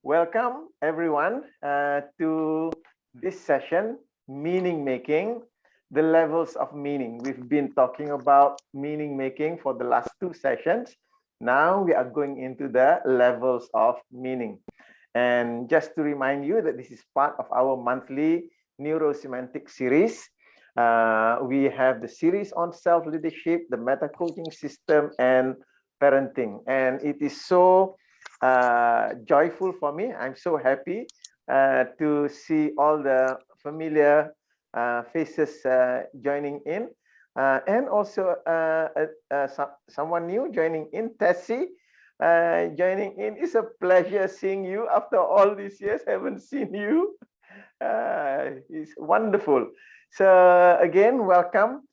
Welcome everyone to this session, meaning making, the levels of meaning. We've been talking about meaning making for the last two sessions. Now we are going into the levels of meaning. And just to remind you that this is part of our monthly neurosemantic series. We have the series on self-leadership, the meta-coaching system, and parenting. And it is so joyful for me. I'm so happy to see all the familiar faces joining in, and also someone new joining in, Tessie. Joining in. It's a pleasure seeing you after all these years. Haven't seen you. It's wonderful. So again, welcome.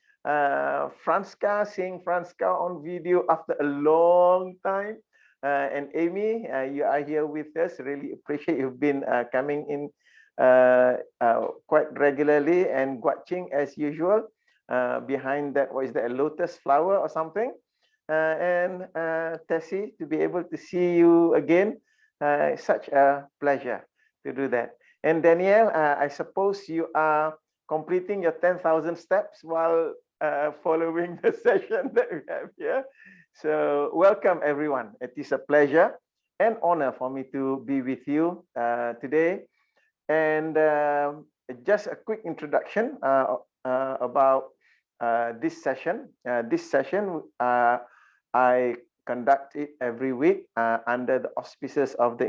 Franska, seeing Franska on video after a long time. And Amy, you are here with us. Really appreciate you've been coming in quite regularly, and watching as usual. Behind that, what is that, a lotus flower or something? And Tessie, to be able to see you again, such a pleasure to do that. And Danielle, I suppose you are completing your 10,000 steps while following the session that we have here. So welcome everyone. It is a pleasure and honor for me to be with you today. And just a quick introduction about this session. This session I conduct it every week under the auspices of the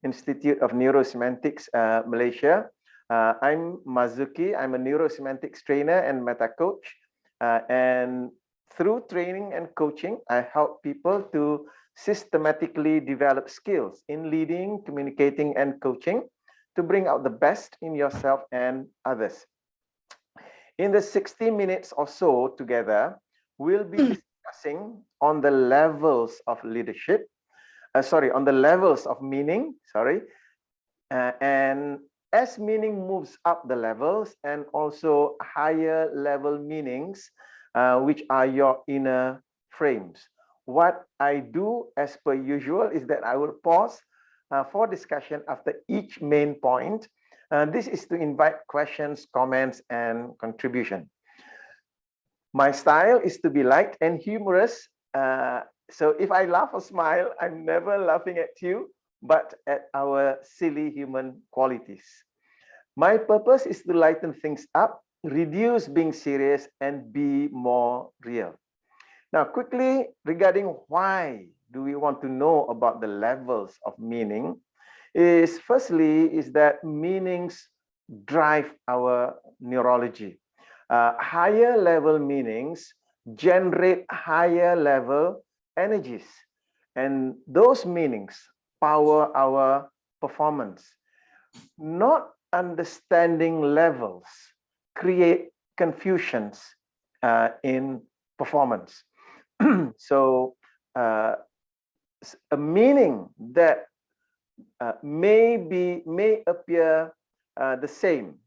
Institute of Neurosemantics Malaysia. I'm Mazuki. I'm a neurosemantics trainer and meta coach. And through training and coaching, I help people to systematically develop skills in leading, communicating, and coaching to bring out the best in yourself and others. In the 60 minutes or so together, we'll be discussing on the levels of leadership, on the levels of meaning, and as meaning moves up the levels, and also higher level meanings, which are your inner frames. What I do as per usual is that I will pause for discussion after each main point. This is to invite questions, comments, and contribution. My style is to be light and humorous. So if I laugh or smile, I'm never laughing at you, but at our silly human qualities. My purpose is to lighten things up, reduce being serious, and be more real. Now, quickly regarding why do we want to know about the levels of meaning, is firstly is that meanings drive our neurology. Higher level meanings generate higher level energies, and those meanings power our performance. Not understanding levels create confusions in performance. So a meaning that may appear the same.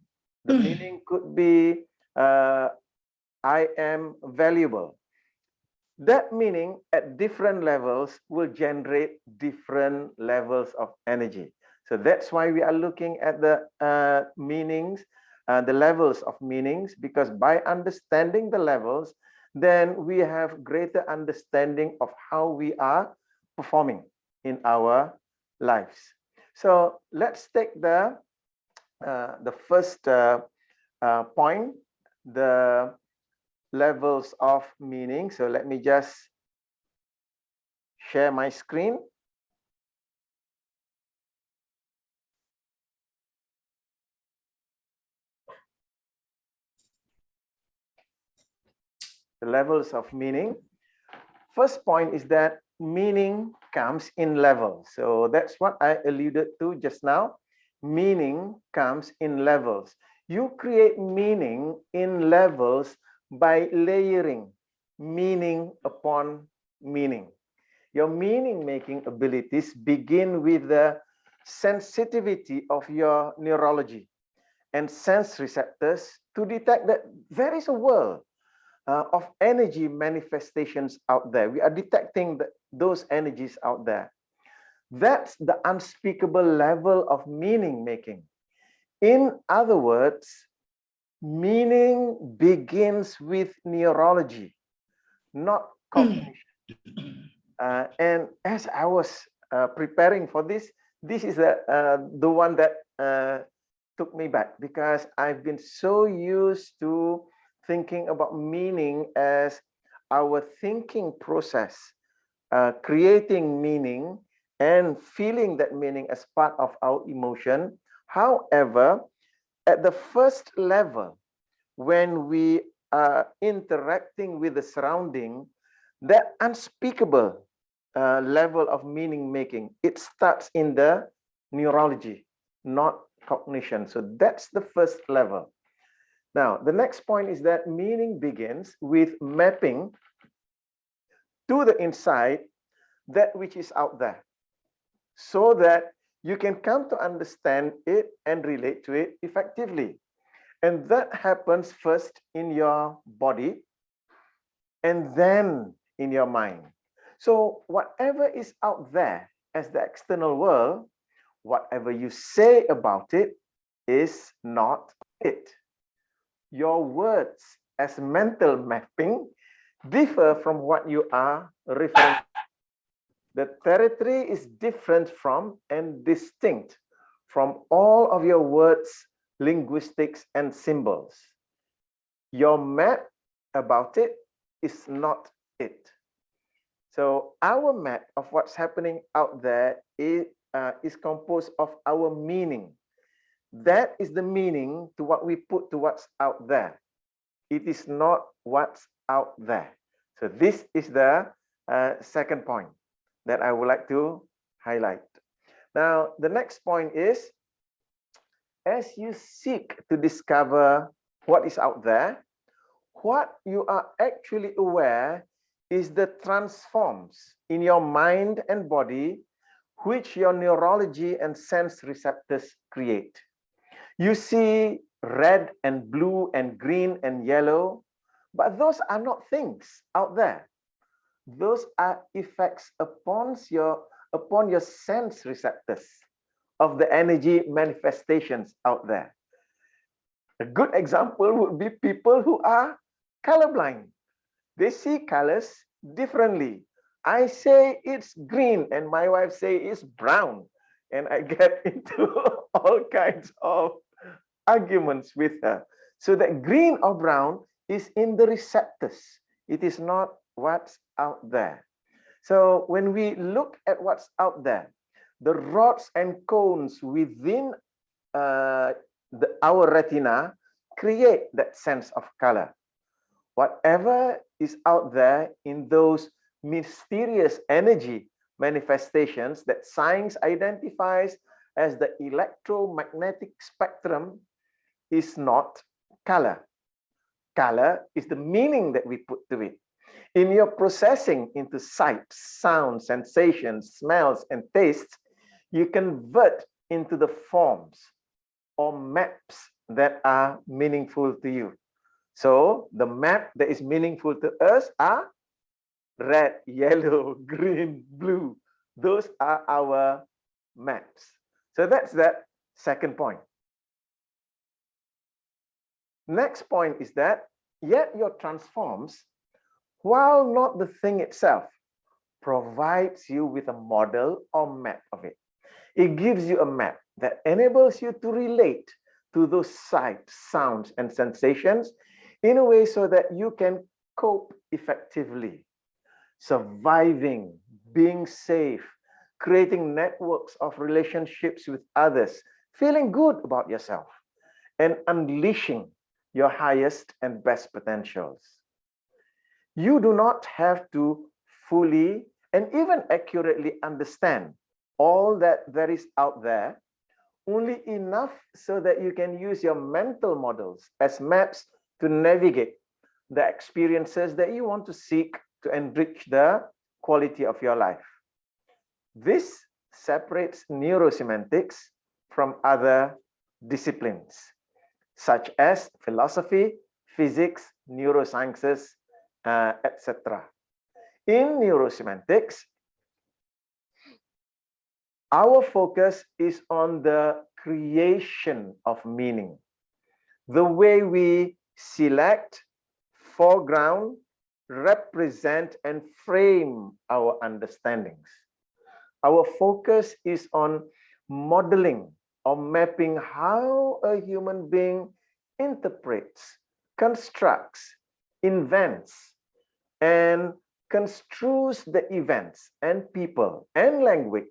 The meaning could be I am valuable. That meaning at different levels will generate different levels of energy. So that's why we are looking at the meanings, the levels of meanings, because by understanding the levels, then we have greater understanding of how we are performing in our lives. So let's take the first point, the levels of meaning. So let me just share my screen. The levels of meaning. First point is that meaning comes in levels. So that's what I alluded to just now. Meaning comes in levels. You create meaning in levels by layering meaning upon meaning. Your meaning making abilities begin with the sensitivity of your neurology and sense receptors to detect that there is a world of energy manifestations out there. We are detecting those energies out there. That's the unspeakable level of meaning making. In other words, meaning begins with neurology, not cognition. And as I was preparing for this is the one that took me back, because I've been so used to thinking about meaning as our thinking process, creating meaning and feeling that meaning as part of our emotion. However, at the first level, when we are interacting with the surrounding, that unspeakable level of meaning making, it starts in the neurology, not cognition. So that's the first level. Now, the next point is that meaning begins with mapping to the inside that which is out there, so that you can come to understand it and relate to it effectively. And that happens first in your body and then in your mind. So whatever is out there as the external world, whatever you say about it is not it. Your words as mental mapping differ from what you are referring to. The territory is different from and distinct from all of your words, linguistics, and symbols. Your map about it is not it. So our map of what's happening out there is composed of our meaning. That is the meaning to what we put to what's out there. It is not what's out there. So this is the second point that I would like to highlight. Now, the next point is, as you seek to discover what is out there, what you are actually aware is the transforms in your mind and body, which your neurology and sense receptors create. You see red and blue and green and yellow, but those are not things out there. Those are effects upon your sense receptors of the energy manifestations out there. A good example would be people who are colorblind. They see colors differently. I say it's green and my wife say it's brown, and I get into all kinds of arguments with her. So that green or brown is in the receptors. It is not what's out there. So when we look at what's out there, the rods and cones within our retina create that sense of color. Whatever is out there in those mysterious energy manifestations that science identifies as the electromagnetic spectrum is not color. Color is the meaning that we put to it. In your processing into sight, sound, sensations, smells, and tastes, you convert into the forms or maps that are meaningful to you. So the map that is meaningful to us are red, yellow, green, blue. Those are our maps. So that's that second point. Next point is that yet your transforms, while not the thing itself, provides you with a model or map of it. It gives you a map that enables you to relate to those sights, sounds, and sensations in a way so that you can cope effectively, surviving, being safe, creating networks of relationships with others, feeling good about yourself, and unleashing your highest and best potentials. You do not have to fully and even accurately understand all that there is out there, only enough so that you can use your mental models as maps to navigate the experiences that you want to seek to enrich the quality of your life. This separates neurosemantics from other disciplines, such as philosophy, physics, neurosciences, etc. In neurosemantics, Our focus is on the creation of meaning, the way we select, foreground, represent, and frame our understandings. Our focus is on modeling or mapping how a human being interprets, constructs, invents, and construes the events and people and language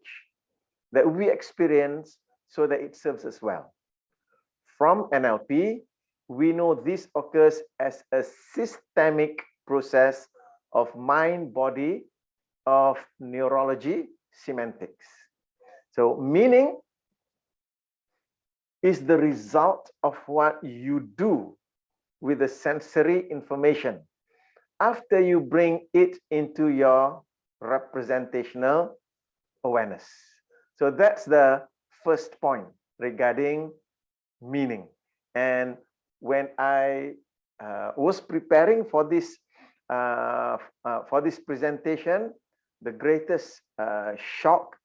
that we experience so that it serves us well. From NLP, we know this occurs as a systemic process of mind, body, of neurology, semantics. So meaning is the result of what you do with the sensory information after you bring it into your representational awareness. So that's the first point regarding meaning. And when I was preparing for this presentation, the greatest shock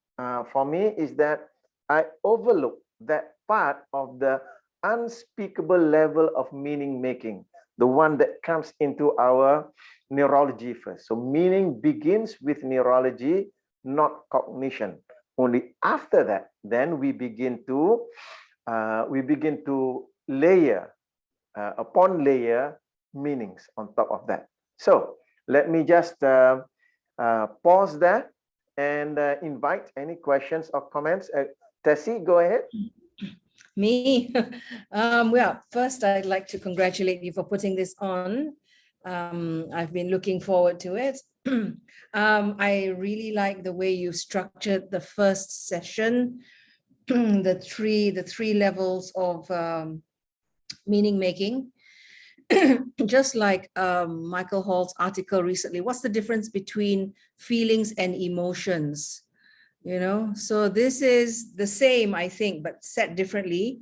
for me is that I overlooked that part of the unspeakable level of meaning making, the one that comes into our neurology first. So meaning begins with neurology, not cognition. Only after that, then we begin to layer upon layer meanings on top of that. So let me just pause there and invite any questions or comments. Tessie, go ahead. Me? Well, first I'd like to congratulate you for putting this on. I've been looking forward to it. I really like the way you structured the first session, the three levels of meaning making. Just like Michael Hall's article recently, what's the difference between feelings and emotions? You know, so this is the same, I think, but said differently.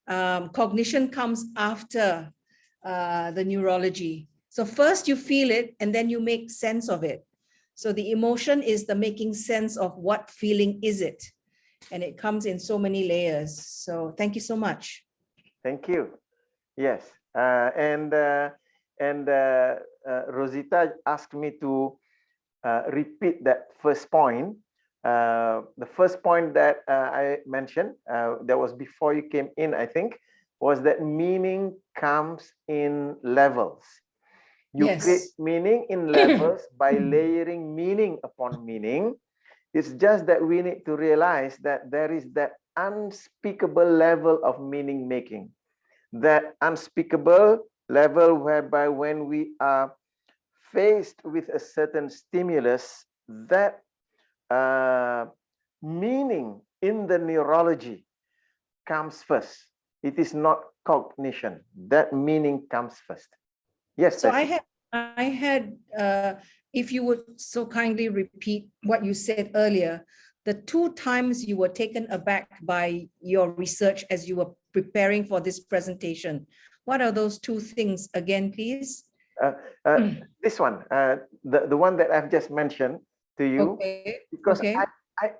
Cognition comes after the neurology. So first you feel it and then you make sense of it. So the emotion is the making sense of what feeling is it. And it comes in so many layers. So thank you so much. Thank you. Yes. Rosita asked me to repeat that first point. The first point that I mentioned, that was before you came in, I think, was that meaning comes in levels. You create meaning in levels by layering meaning upon meaning. It's just that we need to realize that there is that unspeakable level of meaning making. That unspeakable level whereby when we are faced with a certain stimulus, that meaning in the neurology comes first. It is not cognition. That meaning comes first. Yes. So I had, if you would so kindly repeat what you said earlier, the 2 times you were taken aback by your research as you were preparing for this presentation. What are those 2 things again, please? This one, the one that I've just mentioned to you, because I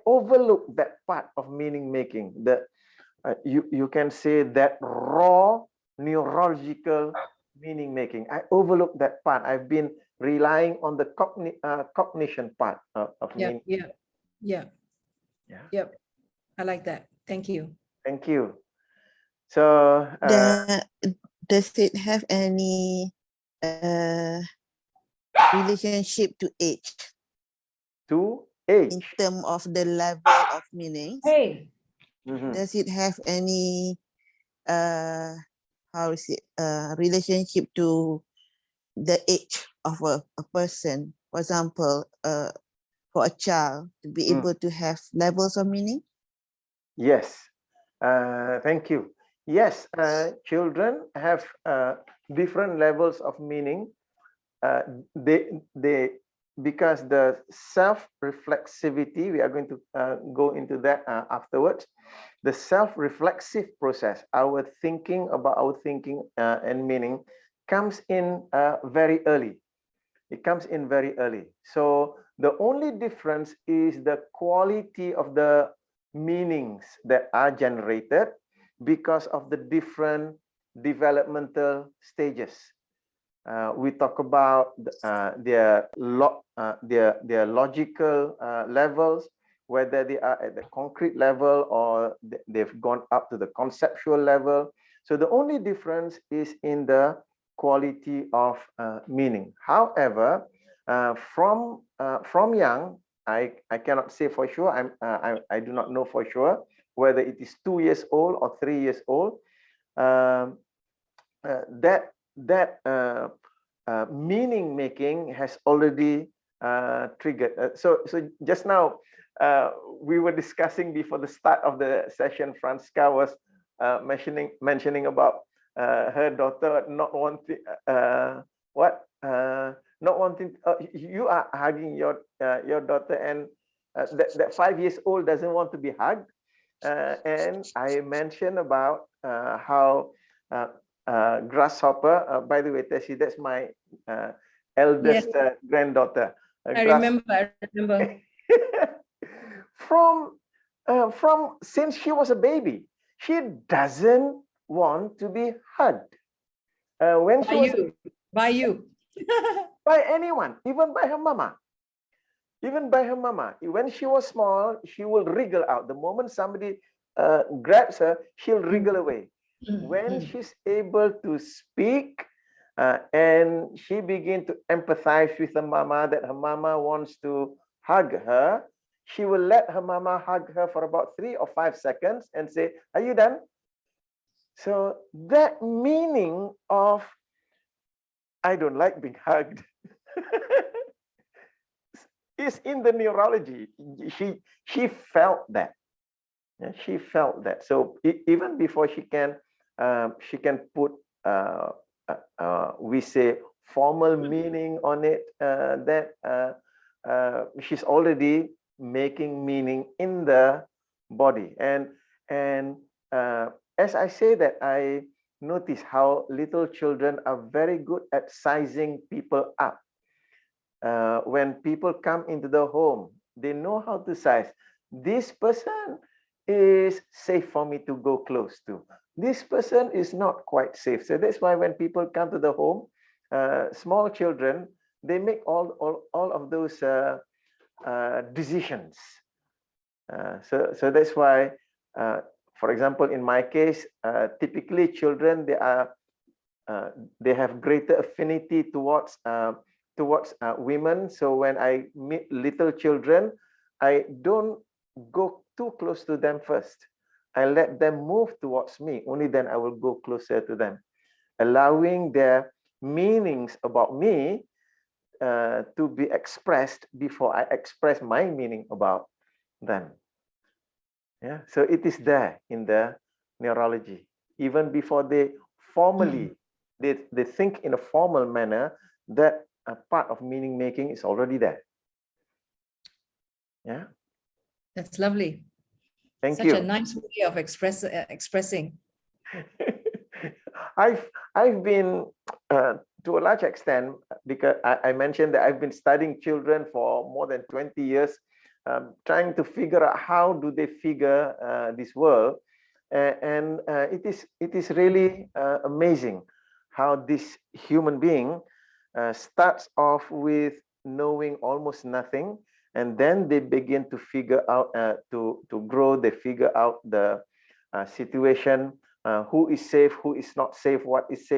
overlooked that part of meaning making. That you can say that raw neurological meaning making. I overlooked that part. I've been relying on the cognition part of meaning. Yep. I like that. Thank you. Thank you. So does it have any relationship to age? To age? In terms of the level of meanings. Hey. Does it have any relationship to the age of a person? For example, for a child to be able to have levels of meaning? Yes. Thank you. Yes, children have different levels of meaning. Because the self-reflexivity, we are going to go into that afterwards. The self-reflexive process, our thinking about our thinking and meaning, comes in very early. It comes in very early. So the only difference is the quality of the meanings that are generated because of the different developmental stages. We talk about their logical levels, whether they are at the concrete level or they've gone up to the conceptual level. So the only difference is in the quality of meaning. However, from young, I cannot say for sure. I do not know for sure whether it is 2 years old or 3 years old. That meaning making has already triggered. So just now we were discussing before the start of the session. Franska was mentioning about her daughter not wanting not wanting. You are hugging your daughter, and that 5 years old doesn't want to be hugged. And I mentioned about how grasshopper. By the way, Tessie, that's my eldest granddaughter. I remember. From since she was a baby, she doesn't want to be hugged. When she was by you. By anyone, even by her mama. Even by her mama. When she was small, she will wriggle out. The moment somebody grabs her, she'll wriggle away. When she's able to speak and she begins to empathize with her mama, that her mama wants to hug her, she will let her mama hug her for about 3 or 5 seconds and say, "Are you done?" So that meaning of "I don't like being hugged" is in the neurology. She felt that. Yeah, she felt that. So even before she can put we say formal meaning on it, that she's already making meaning in the body. And as I say that, I notice how little children are very good at sizing people up. When people come into the home, they know how to size. This person is safe for me to go close to. This person is not quite safe. So that's why when people come to the home, small children, they make all of those decisions. So that's why, for example, in my case, typically children, they have greater affinity towards women. So when I meet little children, I don't go too close to them first. I let them move towards me. Only then I will go closer to them, allowing their meanings about me to be expressed before I express my meaning about them. Yeah, so it is there in the neurology. Even before they formally, they think in a formal manner, that a part of meaning making is already there. Yeah, that's lovely. Thank Such you. a nice way of expressing. I've been to a large extent, because I mentioned that I've been studying children for more than 20 years, trying to figure out how do they figure this world, and it is really amazing how this human being starts off with knowing almost nothing, and then they begin to figure out to grow. They figure out the situation, who is safe, who is not safe, what is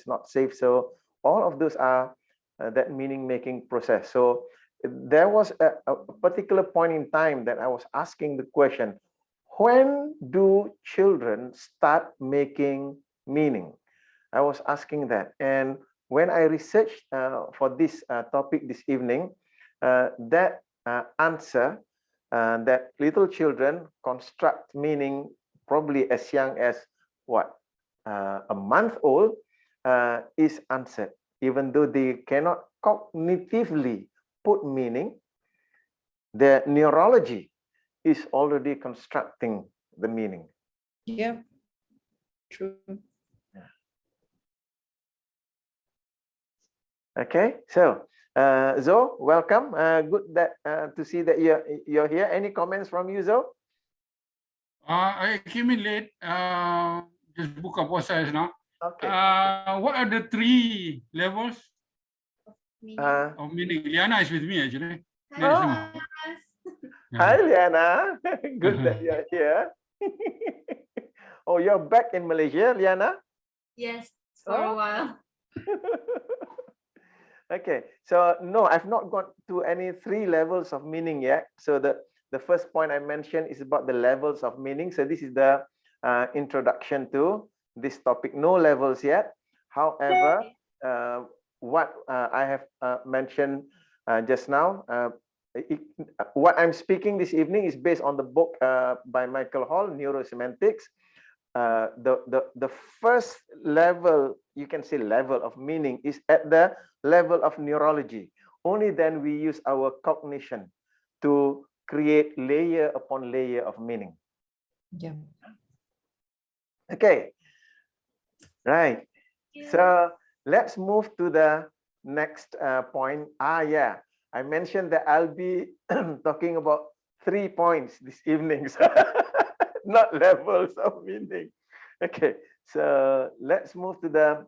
not safe. So all of those are that meaning making process. So there was a particular point in time that I was asking the question, when do children start making meaning? I was asking that, and when I researched for this topic this evening, that answer, that little children construct meaning probably as young as what, a month old, is answered. Even though they cannot cognitively put meaning, the neurology is already constructing the meaning. Yeah, true. Okay, so Zo, welcome. Good that to see that you're here. Any comments from you, Zo? I came in late. Just buka puasa now. Okay. What are the 3 levels Uh, of meaning? Liana is with me actually. Oh. Hi, Liana. Good that you're here. Oh, you're back in Malaysia, Liana? Yes, for a while. Okay, so no, I've not got to any 3 levels of meaning yet. So the first point I mentioned is about the levels of meaning. So this is the introduction to this topic. No levels yet. However, what I have mentioned just now, what I'm speaking this evening is based on the book by Michael Hall, Neurosemantics. The first level, you can say level of meaning, is at the level of neurology. Only then we use our cognition to create layer upon layer of meaning. Yeah. Okay, right. So let's move to the next point. Yeah, I mentioned that I'll be talking about 3 points this evening. Not levels of meaning. Okay, so let's move to the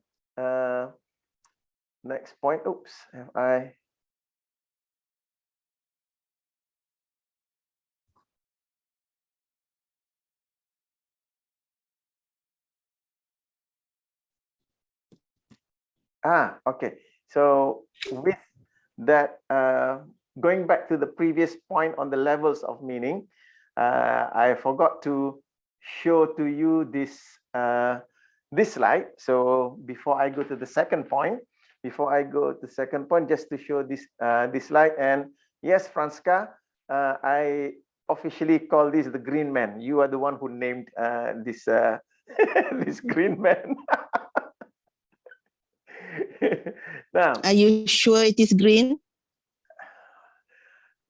next point. Oops, have I? Okay. So with that, going back to the previous point on the levels of meaning, I forgot to show to you this this slide. So before I go to the second point, just to show this this slide. And yes, Franska, I officially call this the green man. You are the one who named this this green man. Now, Are you sure it is green?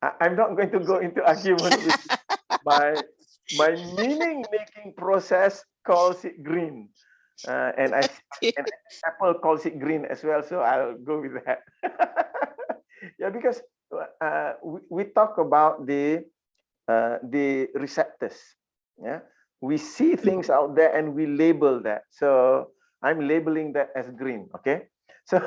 I'm not going to go into argument with my meaning making process calls it green, and Apple calls it green as well. So I'll go with that. Yeah, because we talk about the receptors. Yeah, we see things out there and we label that. So I'm labeling that as green. Okay, so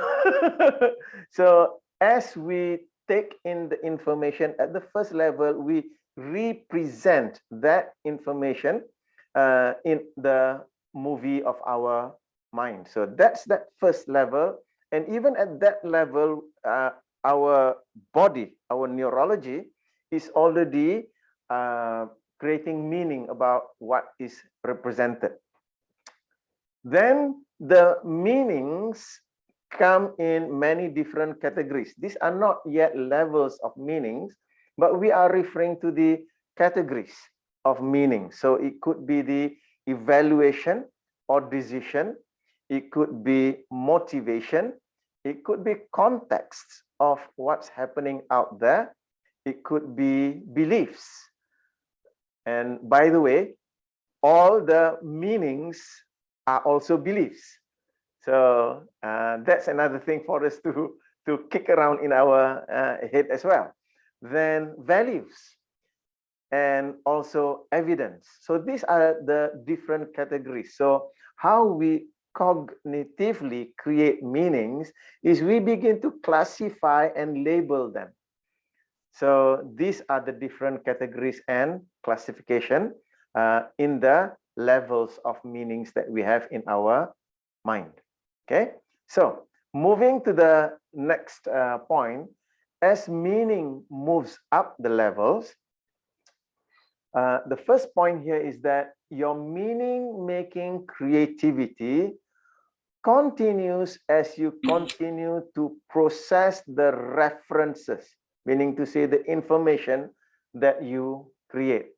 so as we take in the information at the first level, we represent that information in the movie of our mind. So that's that first level. And even at that level, our body, our neurology is already creating meaning about what is represented. Then the meanings come in many different categories. These are not yet levels of meanings, but we are referring to the categories of meaning. So it could be the evaluation or decision. It could be motivation. It could be context of what's happening out there. It could be beliefs. And by the way, all the meanings are also beliefs. So that's another thing for us to kick around in our head as well. Then values and also evidence. So these are the different categories. So how we cognitively create meanings is we begin to classify and label them. So these are the different categories and classification in the levels of meanings that we have in our mind. Okay, so moving to the next point, as meaning moves up the levels, the first point here is that your meaning-making creativity continues as you continue to process the references, meaning to say the information that you create.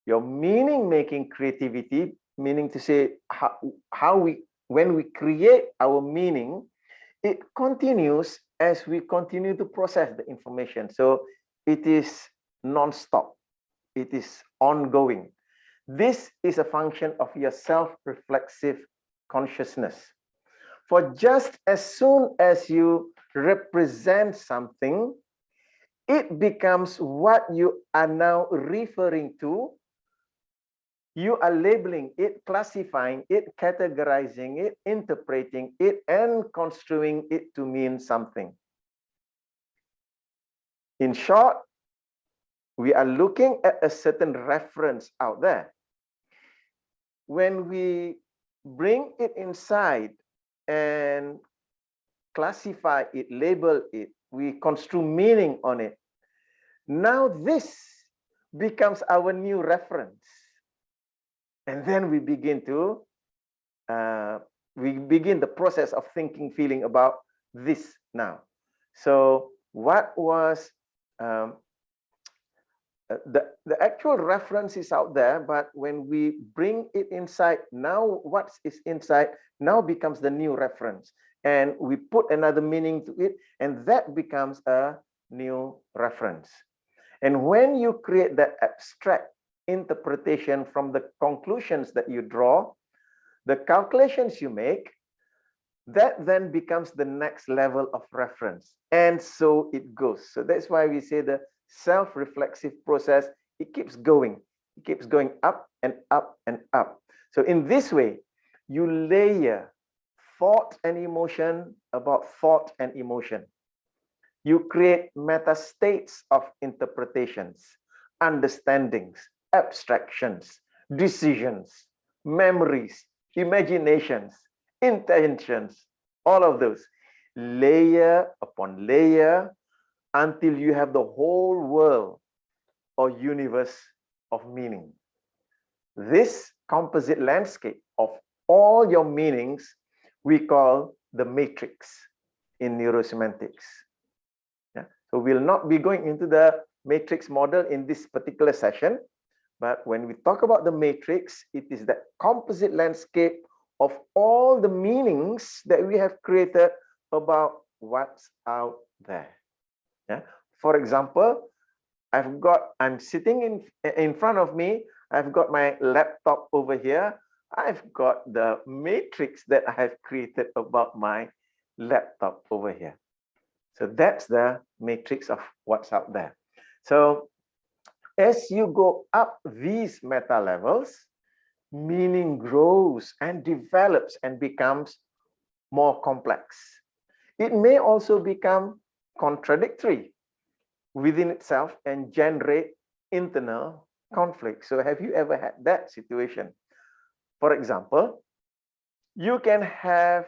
Your meaning-making creativity, meaning to say when we create our meaning, it continues as we continue to process the information. So it is non-stop. It is ongoing. This is a function of your self-reflexive consciousness. For just as soon as you represent something, it becomes what you are now referring to You are labeling it, classifying it, categorizing it, interpreting it, and construing it to mean something. In short, we are looking at a certain reference out there. When we bring it inside and classify it, label it, we construe meaning on it. Now this becomes our new reference. And then we begin to, the process of thinking, feeling about this now. So what was, the actual reference is out there, but when we bring it inside, now what is inside now becomes the new reference. And we put another meaning to it, and that becomes a new reference. And when you create that abstract interpretation from the conclusions that you draw, the calculations you make, that then becomes the next level of reference. And so it goes. So that's why we say the self-reflexive process, it keeps going. It keeps going up and up and up. So in this way, you layer thought and emotion about thought and emotion. You create meta states of interpretations, understandings, abstractions, decisions, memories, imaginations, intentions, all of those, layer upon layer, until you have the whole world or universe of meaning. This composite landscape of all your meanings, we call the matrix in neurosemantics. Yeah. So we'll not be going into the matrix model in this particular session, but when we talk about the matrix, it is that composite landscape of all the meanings that we have created about what's out there. Yeah. For example, I'm sitting in front of me, I've got my laptop over here, I've got the matrix that I have created about my laptop over here. So that's the matrix of what's out there. So as you go up these meta levels, meaning grows and develops and becomes more complex. It may also become contradictory within itself and generate internal conflict. So have you ever had that situation? For example, you can have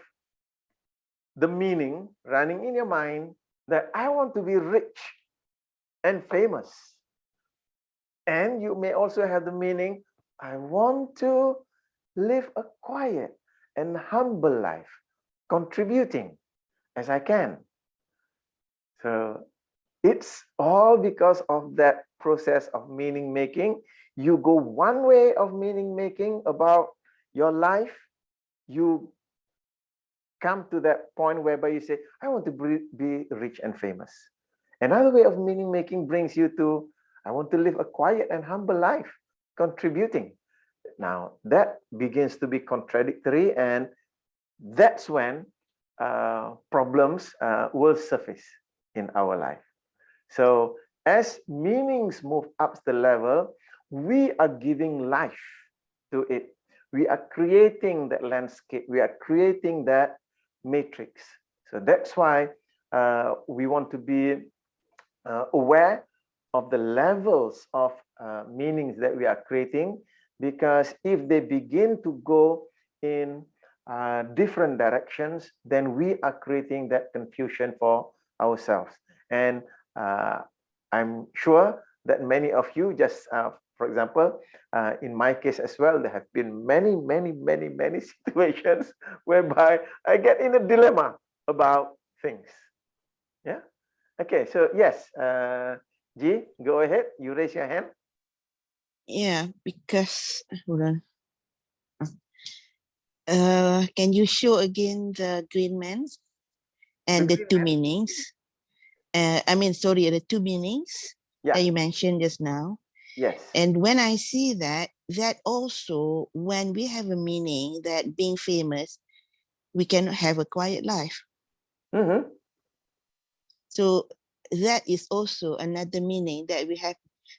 the meaning running in your mind that I want to be rich and famous. And you may also have the meaning, I want to live a quiet and humble life, contributing as I can. So it's all because of that process of meaning making. You go one way of meaning making about your life, you come to that point whereby you say, I want to be rich and famous. Another way of meaning making brings you to, I want to live a quiet and humble life, contributing. Now that begins to be contradictory, and that's when problems will surface in our life. So as meanings move up the level, we are giving life to it. We are creating that landscape. We are creating that matrix. So that's why we want to be aware of the levels of meanings that we are creating, because if they begin to go in different directions, then we are creating that confusion for ourselves. And I'm sure that many of you, just for example, in my case as well, there have been many situations whereby I get in a dilemma about things. Yeah. Okay. So yes, G, go ahead. You raise your hand. Yeah, because hold on. Can you show again the green man and the two meanings? I mean, sorry, the two meanings that you mentioned just now. Yes. And when I see that, that also, when we have a meaning that being famous, we cannot have a quiet life. Mm-hmm. So that is also another meaning that we have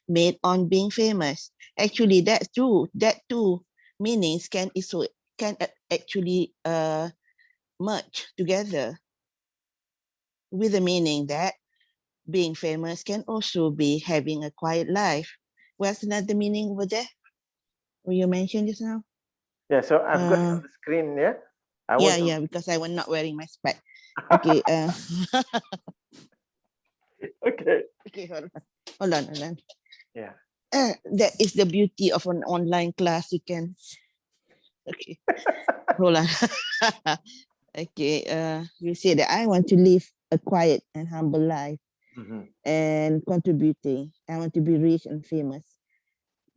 made on being famous. Actually, that's true. That two meanings can actually merge together with the meaning that being famous can also be having a quiet life. What's another meaning over there? What you mentioned just now? Yeah, so I've got it on the screen. Yeah, I want to. Yeah, because I was not wearing my spec. Okay. Okay. Okay, hold on. Yeah. That is the beauty of an online class. You can. Okay, hold on. Okay. You say that I want to live a quiet and humble life and contributing. I want to be rich and famous.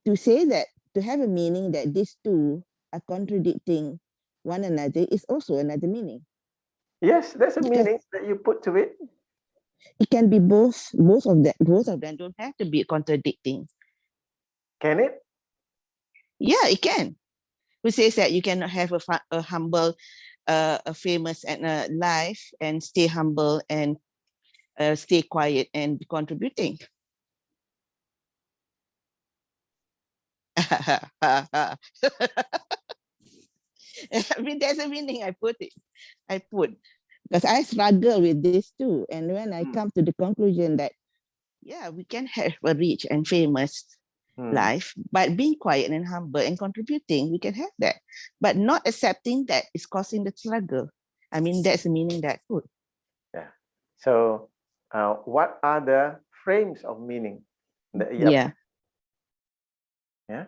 To say that, to have a meaning that these two are contradicting one another is also another meaning. Yes, there's a Because meaning that you put to it. it can be both of them don't have to be contradicting. Can it? Yeah, it can. Who says that you cannot have a humble, a famous and a life and stay humble and stay quiet and be contributing? I mean, there's a meaning I put because I struggle with this too. And when I come to the conclusion that, yeah, we can have a rich and famous life, but being quiet and humble and contributing, we can have that. But not accepting that is causing the struggle. I mean, that's the meaning that I put. Yeah. So what are the frames of meaning? Yeah. Yeah.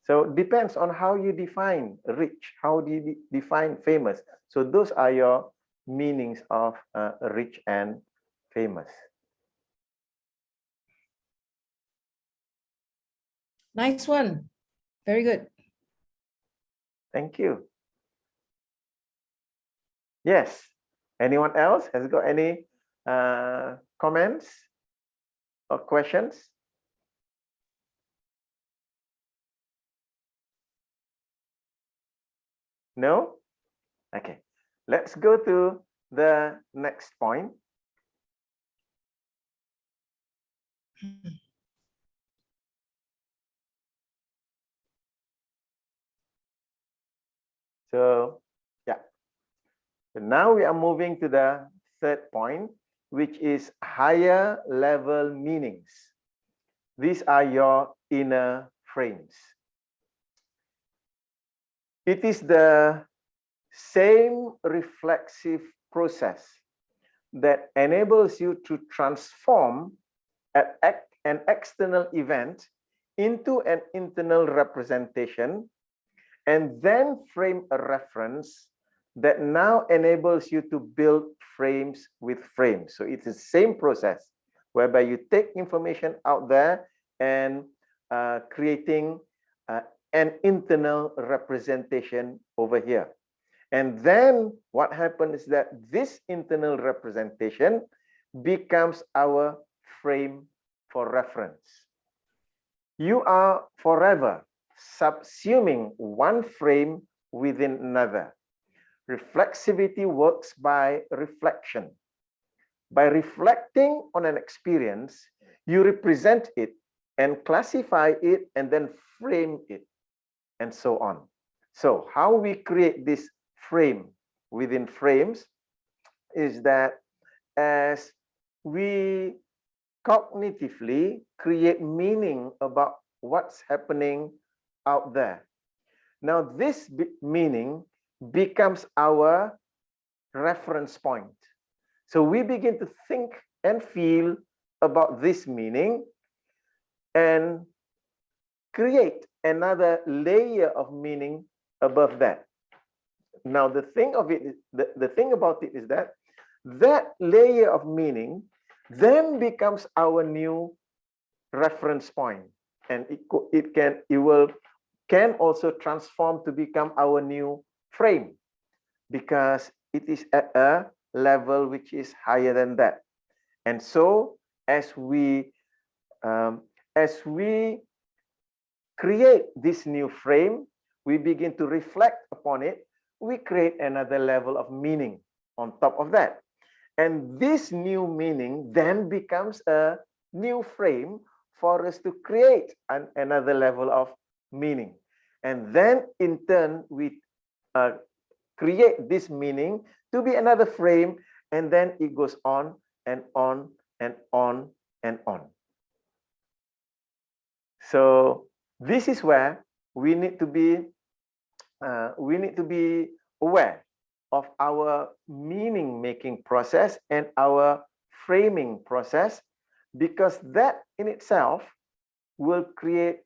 So it depends on how you define rich, how do you define famous. So those are your meanings of rich and famous. Nice one. Very good. Thank you. Yes. Anyone else has got any comments or questions? No? Okay. Let's go to the next point. So, yeah. So now we are moving to the third point, which is higher level meanings. These are your inner frames. It is the same reflexive process that enables you to transform an external event into an internal representation and then frame a reference that now enables you to build frames with frames. So it's the same process whereby you take information out there and creating an internal representation over here. And then what happens is that this internal representation becomes our frame for reference. You are forever subsuming one frame within another. Reflexivity works by reflection. By reflecting on an experience, you represent it and classify it and then frame it and so on. So how we create this frame within frames is that as we cognitively create meaning about what's happening out there. Now, this meaning becomes our reference point. So we begin to think and feel about this meaning and create another layer of meaning above that. Now, the thing about it is that that layer of meaning then becomes our new reference point, and it can also transform to become our new frame because it is at a level which is higher than that. And so as we create this new frame, we begin to reflect upon it, we create another level of meaning on top of that. And this new meaning then becomes a new frame for us to create another level of meaning. And then in turn, we create this meaning to be another frame, and then it goes on and on and on and on. So this is where we need to be aware of our meaning making process and our framing process, because that in itself will create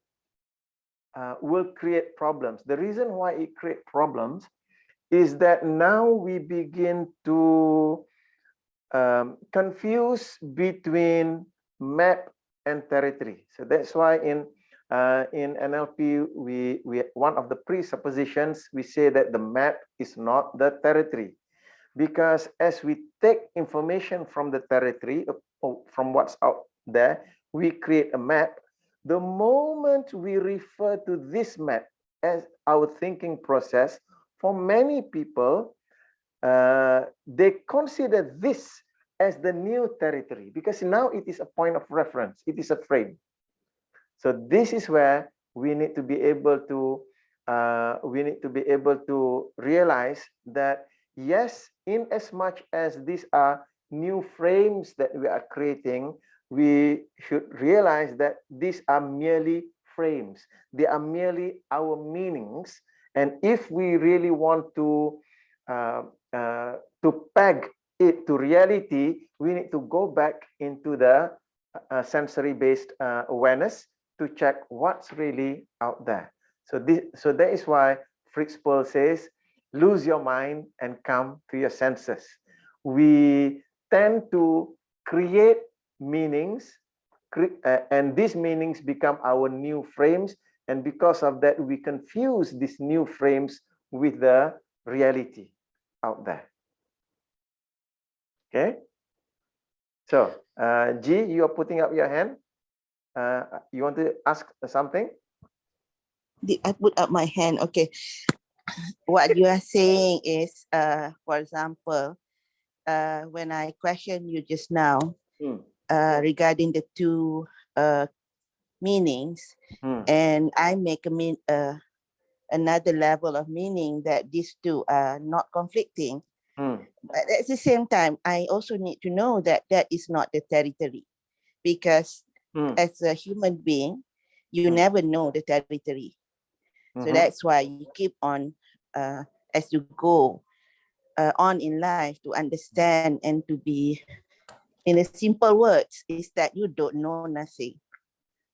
problems. The reason why it creates problems is that now we begin to confuse between map and territory. So that's why in NLP, we one of the presuppositions, we say that the map is not the territory, because as we take information from the territory or from what's out there, we create a map. The moment we refer to this map as our thinking process, for many people, they consider this as the new territory, because now it is a point of reference, it is a frame. So this is where we need to be able to realize that yes, in as much as these are new frames that we are creating, we should realize that these are merely frames. They are merely our meanings. And if we really want to peg it to reality, we need to go back into the sensory-based awareness to check what's really out there. So that is why Fritz Perls says, lose your mind and come to your senses. We tend to create meanings, and these meanings become our new frames. And because of that, we confuse these new frames with the reality out there. Okay. So, G, you are putting up your hand. You want to ask something? I put up my hand. Okay. What you are saying is, for example, when I questioned you just now regarding the two meanings, and I make another level of meaning that these two are not conflicting. But at the same time, I also need to know that that is not the territory, because as a human being, you never know the territory. So that's why you keep on, as you go on in life, to understand and to be, in a simple words, is that you don't know nothing.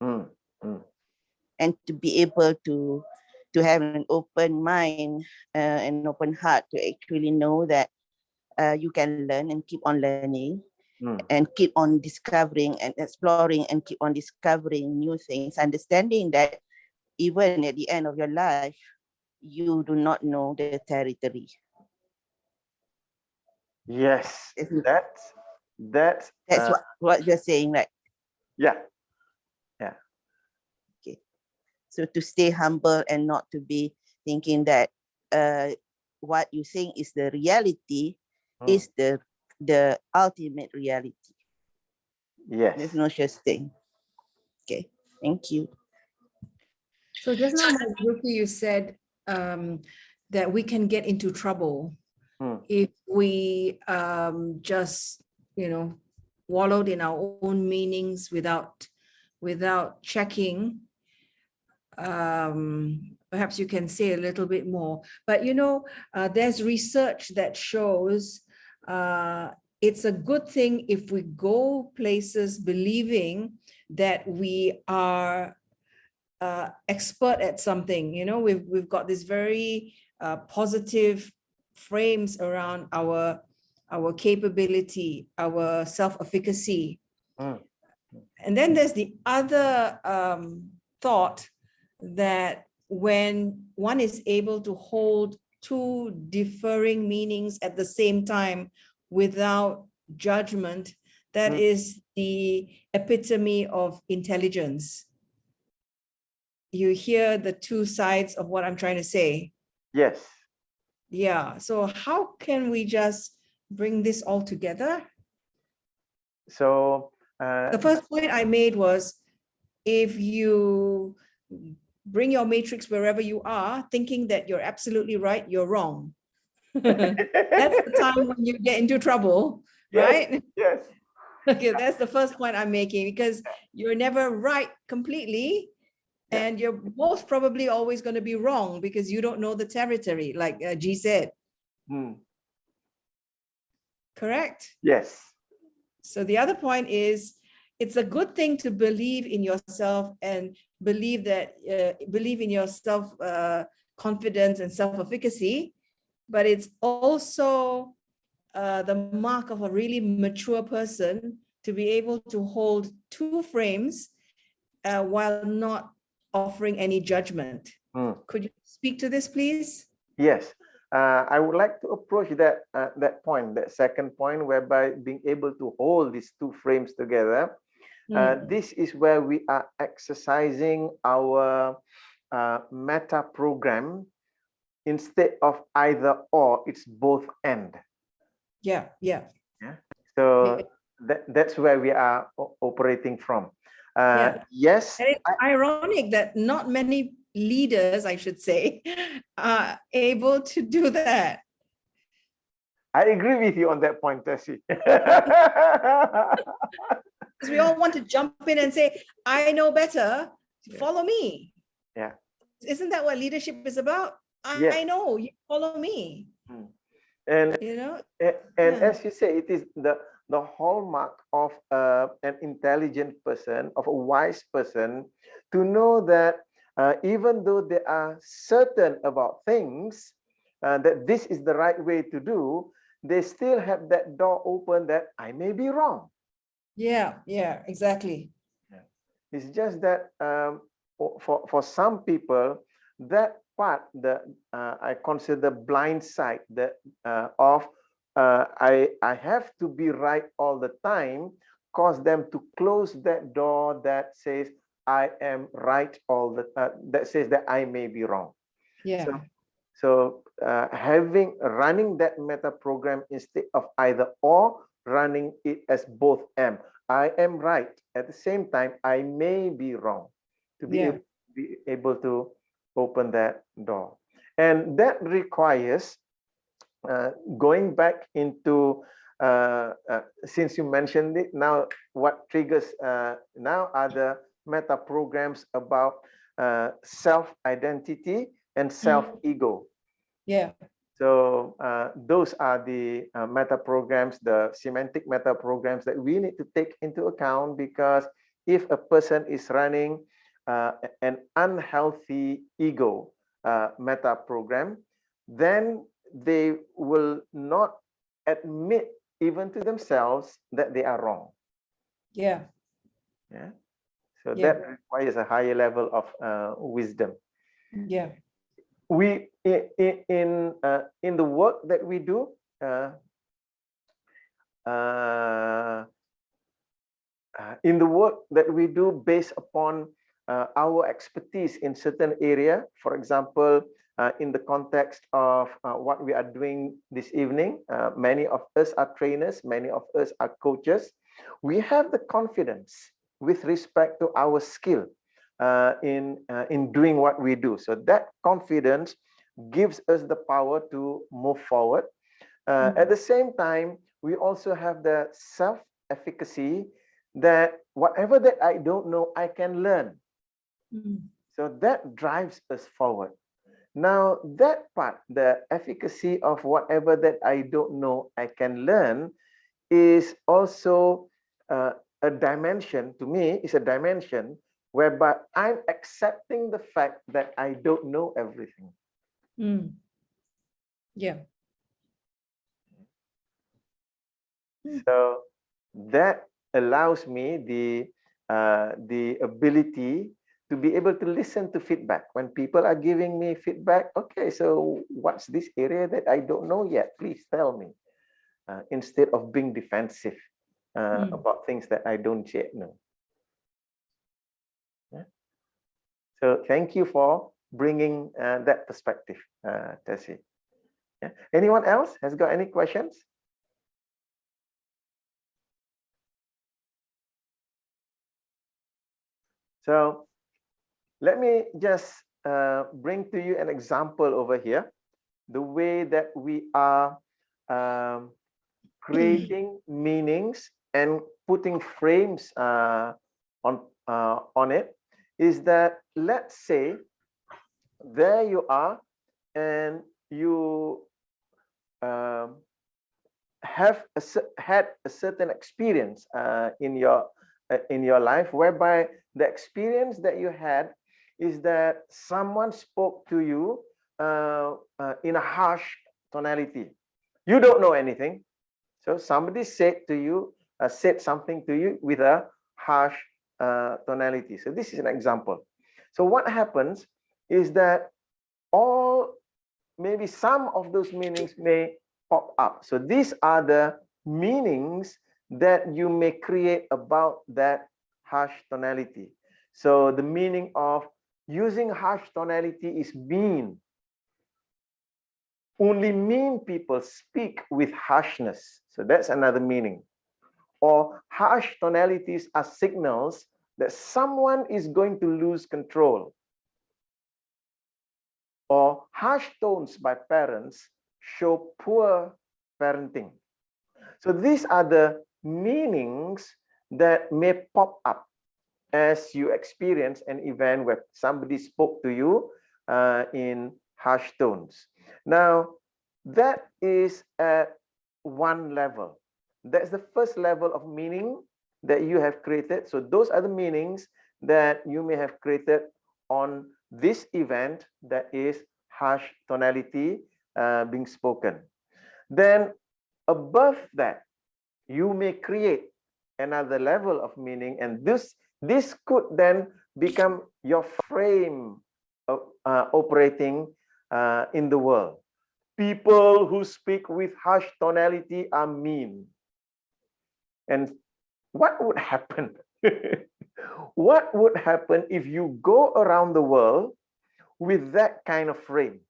And to be able to have an open mind, an open heart, to actually know that you can learn and keep on learning, and keep on discovering and exploring and keep on discovering new things, understanding that even at the end of your life, you do not know the territory. Yes, that's what you're saying, right? Yeah. Okay. So to stay humble and not to be thinking that what you think is the reality is the ultimate reality. Yes. There's no such thing. Okay, thank you. So just now, Ruki, you said that we can get into trouble if we just, wallowed in our own meanings without checking. Perhaps you can say a little bit more. But there's research that shows it's a good thing if we go places believing that we are expert at something. We've got this very positive frames around our capability, our self-efficacy. And then there's the other thought that when one is able to hold two differing meanings at the same time without judgment, that is the epitome of intelligence. You hear the two sides of what I'm trying to say. Yes. Yeah. So how can we just bring this all together? So the first point I made was if you bring your matrix wherever you are, thinking that you're absolutely right, you're wrong. That's the time when you get into trouble, right? Yes. Okay, that's the first point I'm making, because you're never right completely, and you're most probably always going to be wrong because you don't know the territory, like G said. Correct? Yes. So the other point is, it's a good thing to believe in yourself and believe in your self confidence and self-efficacy, but it's also the mark of a really mature person to be able to hold two frames while not offering any judgment. Could you speak to this, please? Yes. I would like to approach that point, that second point, whereby being able to hold these two frames together. This is where we are exercising our meta program. Instead of either or, it's both and. Yeah. So that's where we are operating from. Yes. And it's ironic that not many leaders, I should say, are able to do that. I agree with you on that point, Tessie. Because we all want to jump in and say, I know better, follow me. Yeah. Isn't that what leadership is about? Yes. I know, you follow me. And you know, as you say, it is the hallmark of an intelligent person, of a wise person, to know that even though they are certain about things, that this is the right way to do, they still have that door open that I may be wrong. Yeah, exactly. It's just that for some people, that part, I consider blind side of I have to be right all the time, cause them to close that door that says I am right that says that I may be wrong. Yeah. So running that meta program instead of either or, running it as both am. I am right. At the same time, I may be wrong, to be able to open that door. And that requires going back into, since you mentioned it, now what triggers now are the meta programs about self-identity and self-ego. Yeah. So those are the meta programs, the semantic meta programs that we need to take into account, because if a person is running an unhealthy ego meta program, then they will not admit even to themselves that they are wrong. Yeah. So that requires a higher level of wisdom. Yeah. We in the work that we do, based upon our expertise in certain area, for example, in the context of what we are doing this evening, many of us are trainers, many of us are coaches. We have the confidence with respect to our skill in doing what we do. So that confidence gives us the power to move forward. At the same time, we also have the self-efficacy that whatever that I don't know, I can learn. So that drives us forward. Now, that part, the efficacy of whatever that I don't know, I can learn, is also a dimension, to me, is a dimension whereby I'm accepting the fact that I don't know everything. Yeah. So that allows me the ability to be able to listen to feedback. When people are giving me feedback, okay, so what's this area that I don't know yet? Please tell me. Instead of being defensive about things that I don't yet know. So thank you for bringing that perspective, Tessie. Anyone else has got any questions? So let me just bring to you an example over here, the way that we are creating meanings and putting frames on it, is that, let's say there you are and you had a certain experience in your life, whereby the experience that you had is that someone spoke to you in a harsh tonality. You don't know anything, so somebody said to you, said something to you with a harsh tonality. So this is an example. So what happens is that maybe some of those meanings may pop up. So these are the meanings that you may create about that harsh tonality. So the meaning of using harsh tonality is mean. Only mean people speak with harshness. So that's another meaning. Or harsh tonalities are signals that someone is going to lose control. Or harsh tones by parents show poor parenting. So these are the meanings that may pop up as you experience an event where somebody spoke to you in harsh tones. Now, that is at one level. That's the first level of meaning that you have created. So those are the meanings that you may have created on this event, that is harsh tonality being spoken. Then above that, you may create another level of meaning, and this could then become your frame of operating in the world. People who speak with harsh tonality are mean. And what would happen? What would happen if you go around the world with that kind of frame?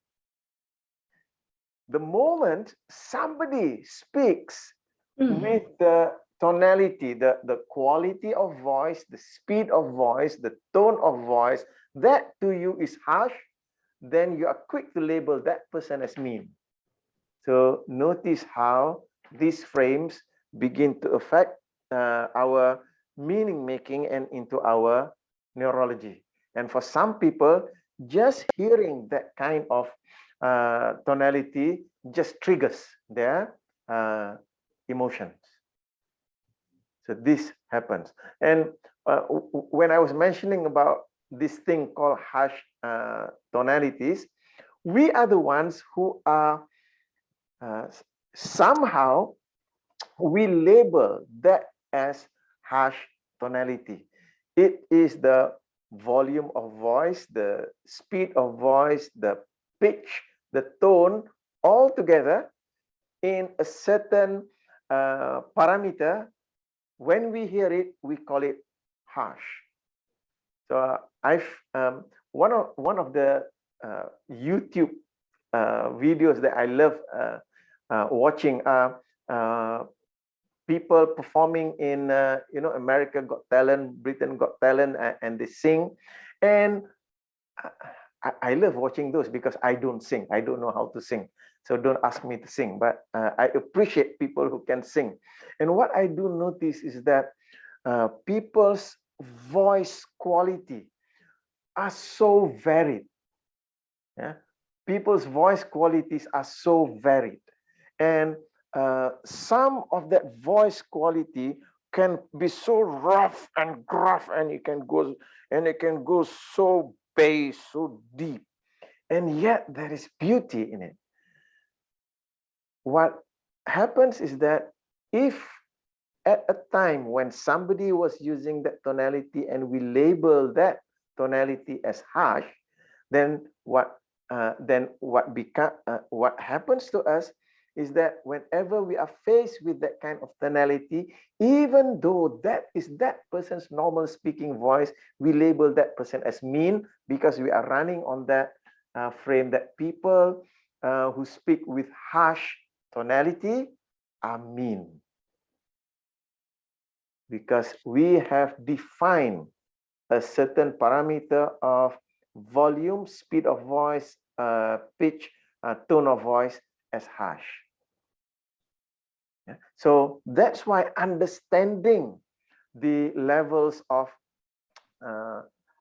The moment somebody speaks with the tonality, the quality of voice, the speed of voice, the tone of voice, that to you is harsh, then you are quick to label that person as mean. So notice how these frames begin to affect our meaning making and into our neurology. And for some people, just hearing that kind of tonality just triggers their emotions. So this happens. And when I was mentioning about this thing called harsh tonalities, we are the ones who are somehow we label that as harsh tonality. It is the volume of voice, the speed of voice, the pitch, the tone, all together in a certain parameter. When we hear it, we call it harsh. So one of the YouTube videos that I love watching are people performing in America Got Talent, Britain Got Talent, and they sing. And I love watching those because I don't sing. I don't know how to sing. So don't ask me to sing, but I appreciate people who can sing. And what I do notice is that people's voice quality are so varied. Yeah? People's voice qualities are so varied. And some of that voice quality can be so rough and gruff, and it can go so bass, so deep, and yet there is beauty in it. What happens is that if at a time when somebody was using that tonality and we label that tonality as harsh, then what happens to us is that whenever we are faced with that kind of tonality, even though that is that person's normal speaking voice, we label that person as mean, because we are running on that frame that people who speak with harsh tonality are mean. Because we have defined a certain parameter of volume, speed of voice, pitch, tone of voice as harsh. Yeah. So that's why understanding the levels of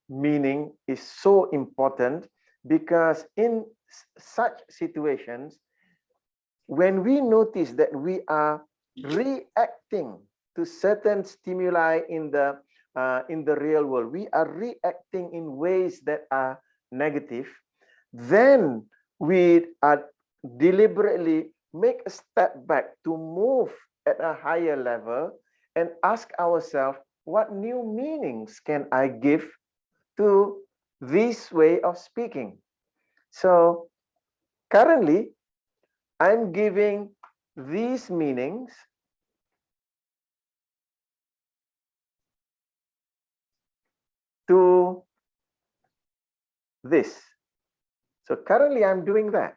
meaning is so important, because in such situations, when we notice that we are reacting to certain stimuli in the real world, we are reacting in ways that are negative, then we are deliberately make a step back to move at a higher level and ask ourselves, what new meanings can I give to this way of speaking? So currently, I'm giving these meanings to this. So currently I'm doing that.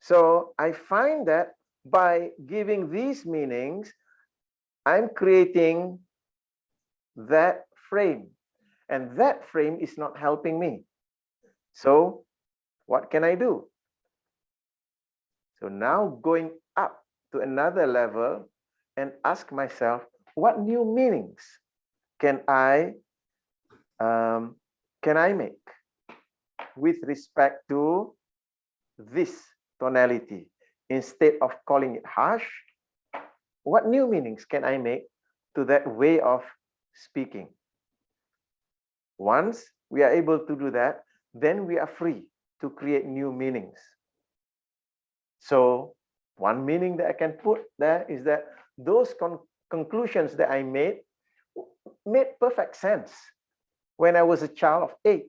So I find that by giving these meanings, I'm creating that frame, and that frame is not helping me. So what can I do? So now going up to another level and ask myself, what new meanings can I make with respect to this tonality? Instead of calling it harsh, what new meanings can I make to that way of speaking? Once we are able to do that, then we are free to create new meanings. So one meaning that I can put there is that those conclusions that I made perfect sense when I was a child of 8.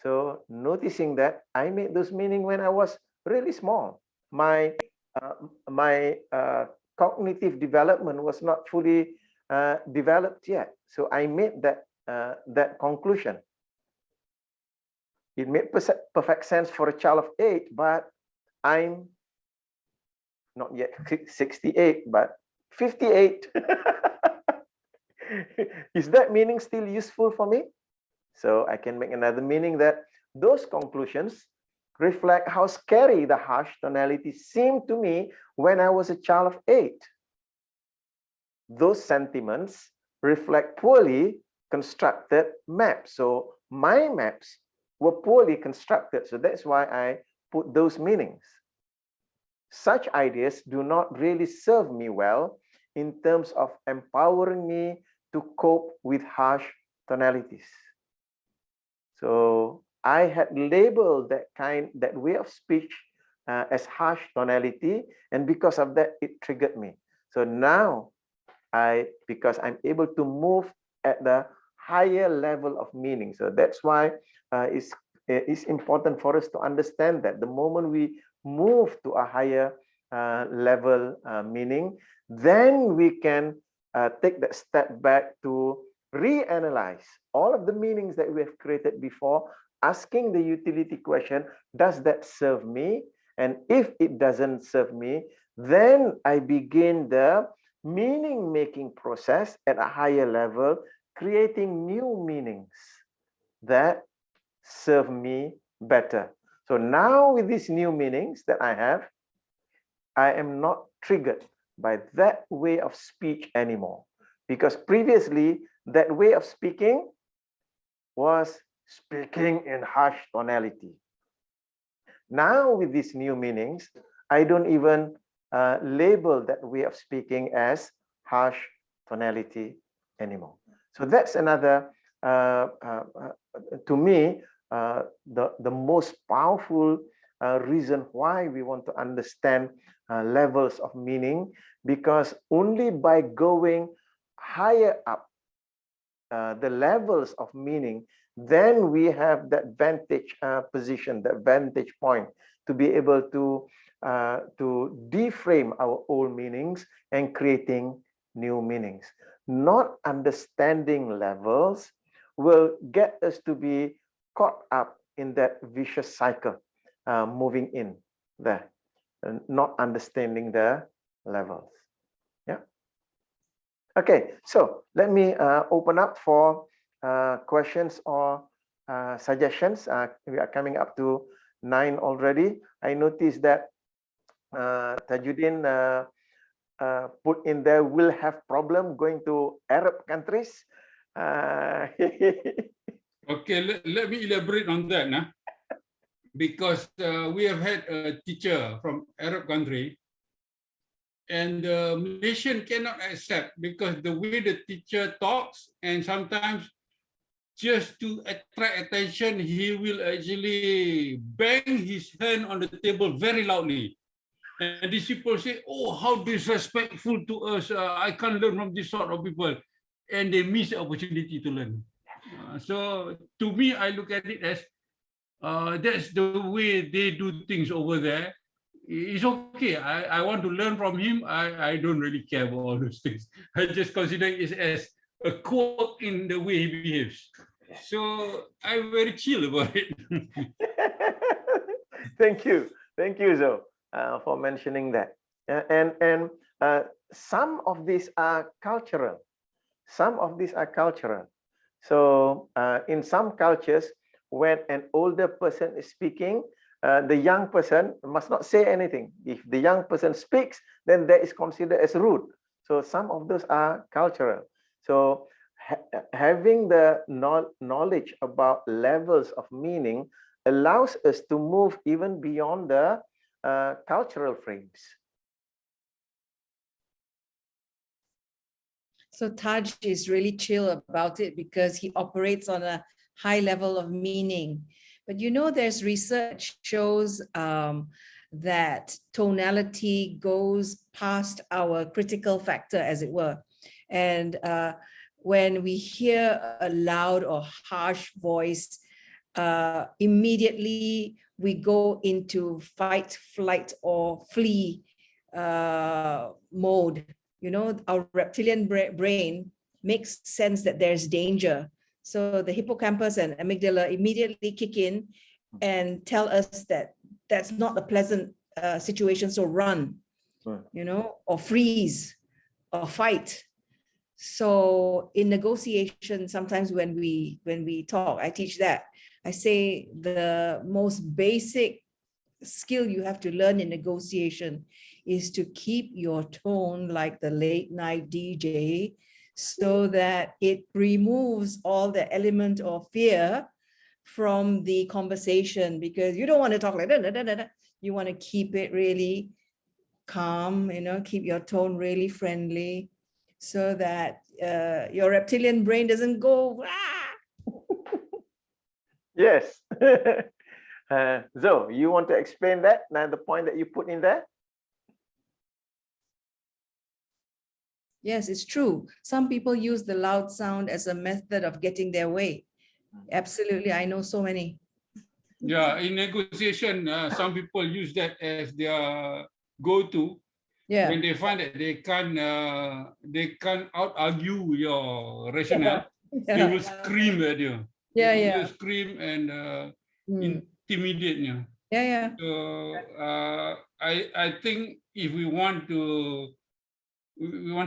So noticing that I made those meaning when I was really small. My cognitive development was not fully developed yet. So I made that conclusion. It made perfect sense for a child of 8, but I'm not yet 68, but 58. Is that meaning still useful for me? So I can make another meaning that those conclusions reflect how scary the harsh tonality seemed to me when I was a child of 8. Those sentiments reflect poorly constructed maps. So my maps were poorly constructed. So that's why I put those meanings. Such ideas do not really serve me well in terms of empowering me to cope with harsh tonalities. So I had labeled that way of speech as harsh tonality, and because of that, it triggered me. So now, because I'm able to move at the higher level of meaning. So that's why it's important for us to understand that the moment we move to a higher level meaning, then we can take that step back to reanalyze all of the meanings that we have created before, asking the utility question, does that serve me? And if it doesn't serve me, then I begin the meaning-making process at a higher level, creating new meanings that serve me better. So now with these new meanings that I have, I am not triggered by that way of speech anymore. Because previously, that way of speaking was speaking in harsh tonality. Now with these new meanings, I don't even label that way of speaking as harsh tonality anymore. So that's another, to me, the most powerful reason why we want to understand levels of meaning, because only by going higher up the levels of meaning, then we have that vantage position, that vantage point to be able to deframe our old meanings and creating new meanings. Not understanding levels will get us to be caught up in that vicious cycle, moving in there, and not understanding the levels. Yeah. Okay, so let me open up for questions or suggestions. We are coming up to 9 already. I noticed that Tajuddin put in there will have problem going to Arab countries. Okay, let me elaborate on that now. Because we have had a teacher from Arab country, and the Malaysian cannot accept because the way the teacher talks, and sometimes just to attract attention, he will actually bang his hand on the table very loudly. And these people say, oh, how disrespectful to us. I can't learn from this sort of people. And they miss the opportunity to learn. So to me, I look at it as that's the way they do things over there. It's okay. I want to learn from him. I don't really care about all those things. I just consider it as a quirk in the way he behaves. So I'm very chill about it. Thank you, Zo, for mentioning that. And some of these are cultural. Some of these are cultural. So in some cultures, when an older person is speaking, the young person must not say anything. If the young person speaks, then that is considered as rude. So some of those are cultural. So having the knowledge about levels of meaning allows us to move even beyond the cultural frames. So Taj is really chill about it because he operates on a high level of meaning. But you know, there's research shows that tonality goes past our critical factor, as it were. And when we hear a loud or harsh voice, immediately we go into fight, flight, or flee mode. You know, our reptilian brain makes sense that there's danger. So the hippocampus and amygdala immediately kick in and tell us that that's not a pleasant situation. So run, you know, or freeze or fight. So in negotiation, sometimes when we talk, I teach that. I say the most basic skill you have to learn in negotiation is to keep your tone like the late night DJ, so that it removes all the element of fear from the conversation, because you don't want to talk like that. You want to keep it really calm, you know, keep your tone really friendly, so that your reptilian brain doesn't go. Yes. Zo, you want to explain that? Now, the point that you put in there? Yes, it's true. Some people use the loud sound as a method of getting their way. Absolutely. I know so many. Yeah, in negotiation, some people use that as their go-to. Yeah. When they find that they can't out argue your rationale, they will scream at you. Yeah, They yeah. will scream and intimidate you. Yeah, yeah. So I think if we want to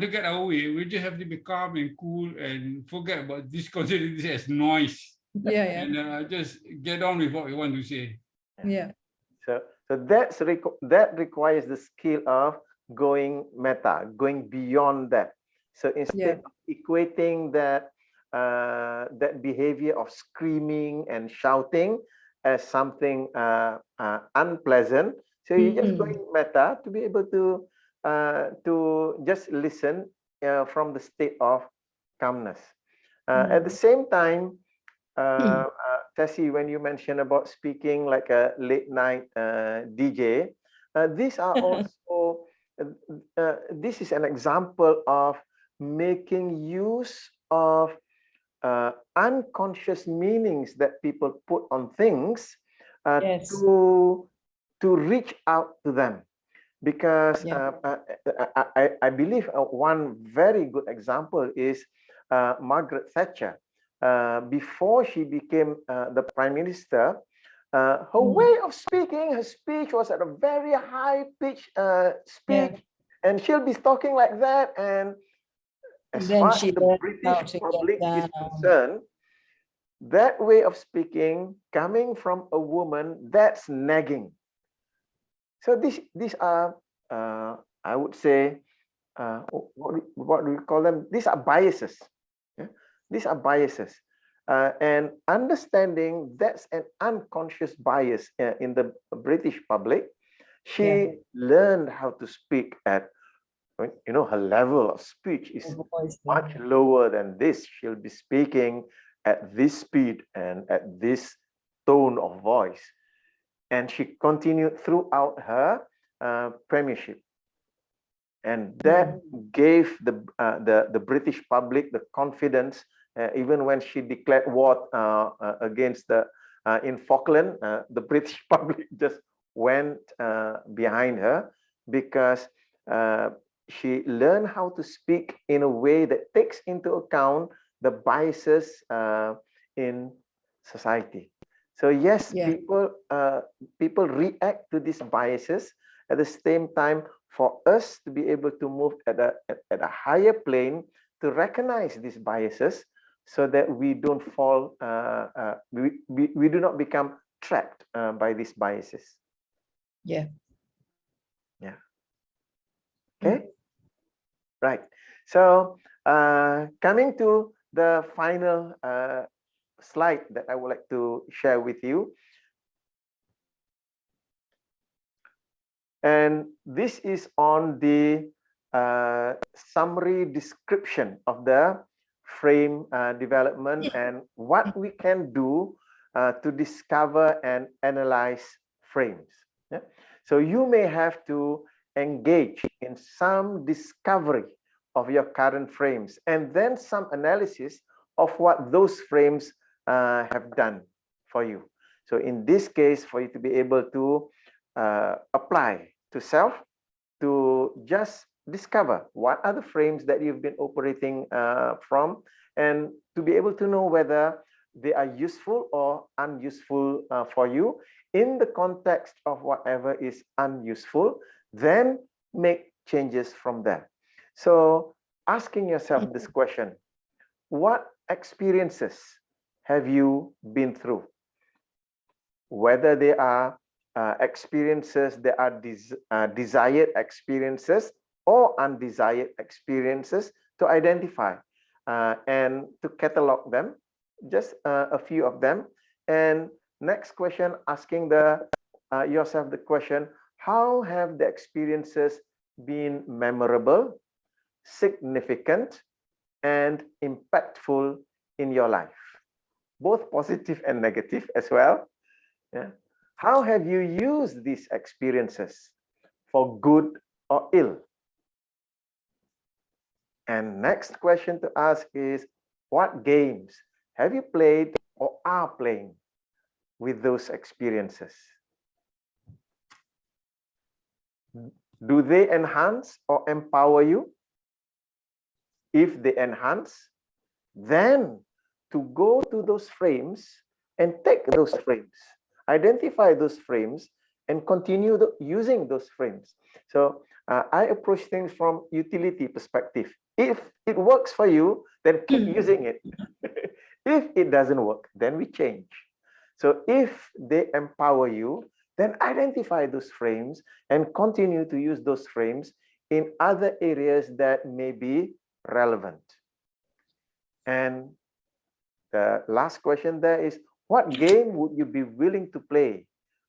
get our way, we just have to be calm and cool and forget about this, consider this as noise. Yeah, yeah. And just get on with what we want to say. Yeah. So that requires the skill of going meta, going beyond that. So instead of equating that that behavior of screaming and shouting as something unpleasant, so you just going meta to be able to just listen from the state of calmness. At the same time, Tessie, when you mentioned about speaking like a late night DJ, these are also, this is an example of making use of unconscious meanings that people put on things to reach out to them. Because I believe one very good example is Margaret Thatcher. Before she became the Prime Minister, her way of speaking, her speech was at a very high pitch speech, and she'll be talking like that, and as then far as she the learned how British to get public is down. concerned, that way of speaking coming from a woman, that's nagging. So these are, I would say, what do we call them? These are biases. Yeah? These are biases. And understanding that's an unconscious bias in the British public. She learned how to speak at, her level of speech is much lower than this. She'll be speaking at this speed and at this tone of voice. And she continued throughout her premiership. And that gave the British public the confidence, even when she declared war against in Falkland, the British public just went behind her because she learned how to speak in a way that takes into account the biases in society. So yes, people react to these biases. At the same time, for us to be able to move at a higher plane to recognize these biases, so that we don't fall, we do not become trapped by these biases. Yeah. Okay. Right. So coming to the final slide that I would like to share with you. And this is on the summary description of the frame development and what we can do to discover and analyze frames. Yeah? So you may have to engage in some discovery of your current frames and then some analysis of what those frames have done for you. So in this case, for you to be able to apply to self, to just discover what are the frames that you've been operating from, and to be able to know whether they are useful or unuseful for you in the context of whatever is unuseful, then make changes from there. So asking yourself this question, what experiences have you been through? Whether they are experiences that are desired experiences or undesired experiences, to identify and to catalog them, just a few of them. And next question, asking yourself the question, how have the experiences been memorable, significant, and impactful in your life? Both positive and negative as well. Yeah. How have you used these experiences for good or ill? And next question to ask is, what games have you played or are playing with those experiences? Do they enhance or empower you? If they enhance, then to go to those frames and take those frames, identify those frames, and continue using those frames. So I approach things from utility perspective. If it works for you, then keep using it. If it doesn't work, then we change. So if they empower you, then identify those frames and continue to use those frames in other areas that may be relevant. And the last question there is, what game would you be willing to play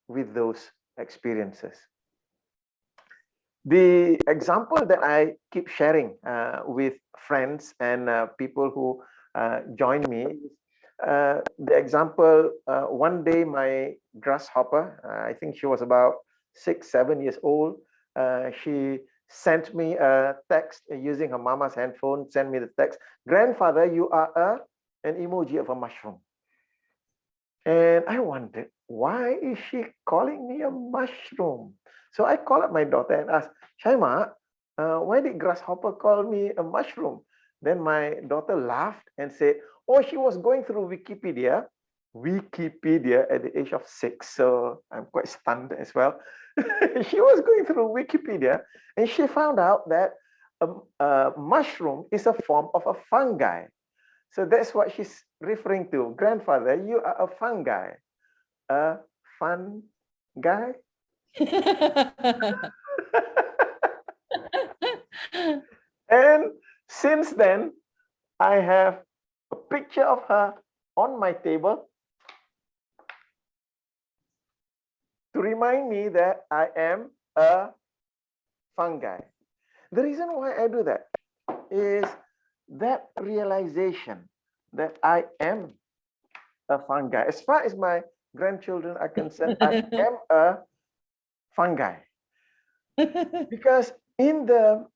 with those experiences? The example that I keep sharing with friends and people who join me, the example, one day my grasshopper, I think she was about 6, 7 years old, she sent me a text using her mama's handphone, sent me the text, "Grandfather, you are an emoji of a mushroom." And I wondered, why is she calling me a mushroom? So I called up my daughter and asked, "Shaima, why did grasshopper call me a mushroom?" Then my daughter laughed and said, "Oh, she was going through Wikipedia." Wikipedia at the age of 6, so I'm quite stunned as well. She was going through Wikipedia and she found out that a mushroom is a form of a fungi. So that's what she's referring to. Grandfather, you are a fungi. A fun guy? And since then, I have a picture of her on my table to remind me that I am a fungi. The reason why I do that is that realization that I am a fungi. As far as my grandchildren are concerned, I am a fungi. Because in the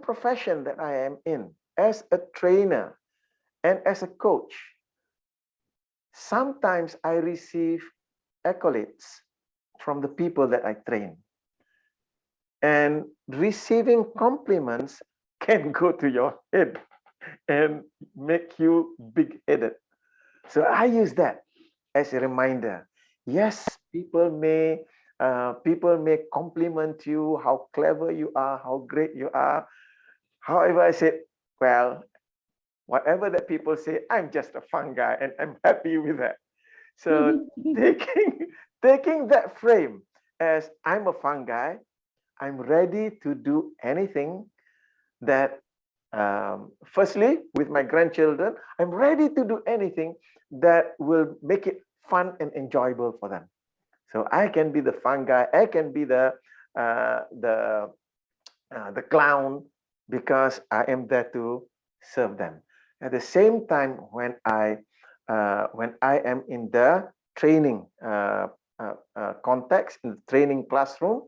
profession that I am in, as a trainer and as a coach, sometimes I receive accolades from the people that I train. And receiving compliments can go to your head and make you big-headed. So I use that as a reminder. Yes, people may compliment you, how clever you are, how great you are. However, I said, well, whatever that people say, I'm just a fungi and I'm happy with that. So taking that frame as I'm a fungi, I'm ready to do anything that, firstly, with my grandchildren, I'm ready to do anything that will make it fun and enjoyable for them. So I can be the fungi, I can be the clown, because I am there to serve them. At the same time, when I am in the training context, in the training classroom,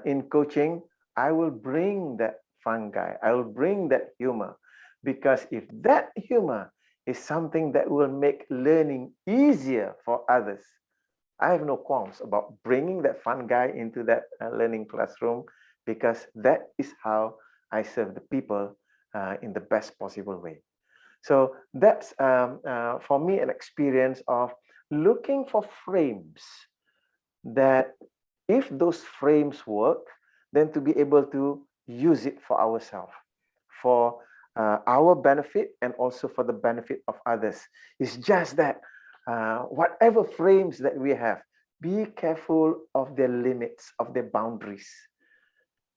in coaching, I will bring that fungi, I will bring that humor, because if that humor is something that will make learning easier for others, I have no qualms about bringing that fungi into that learning classroom, because that is how I serve the people in the best possible way. So that's for me an experience of looking for frames that, if those frames work, then to be able to use it for ourselves, for our benefit and also for the benefit of others. It's just that whatever frames that we have, be careful of their limits, of their boundaries.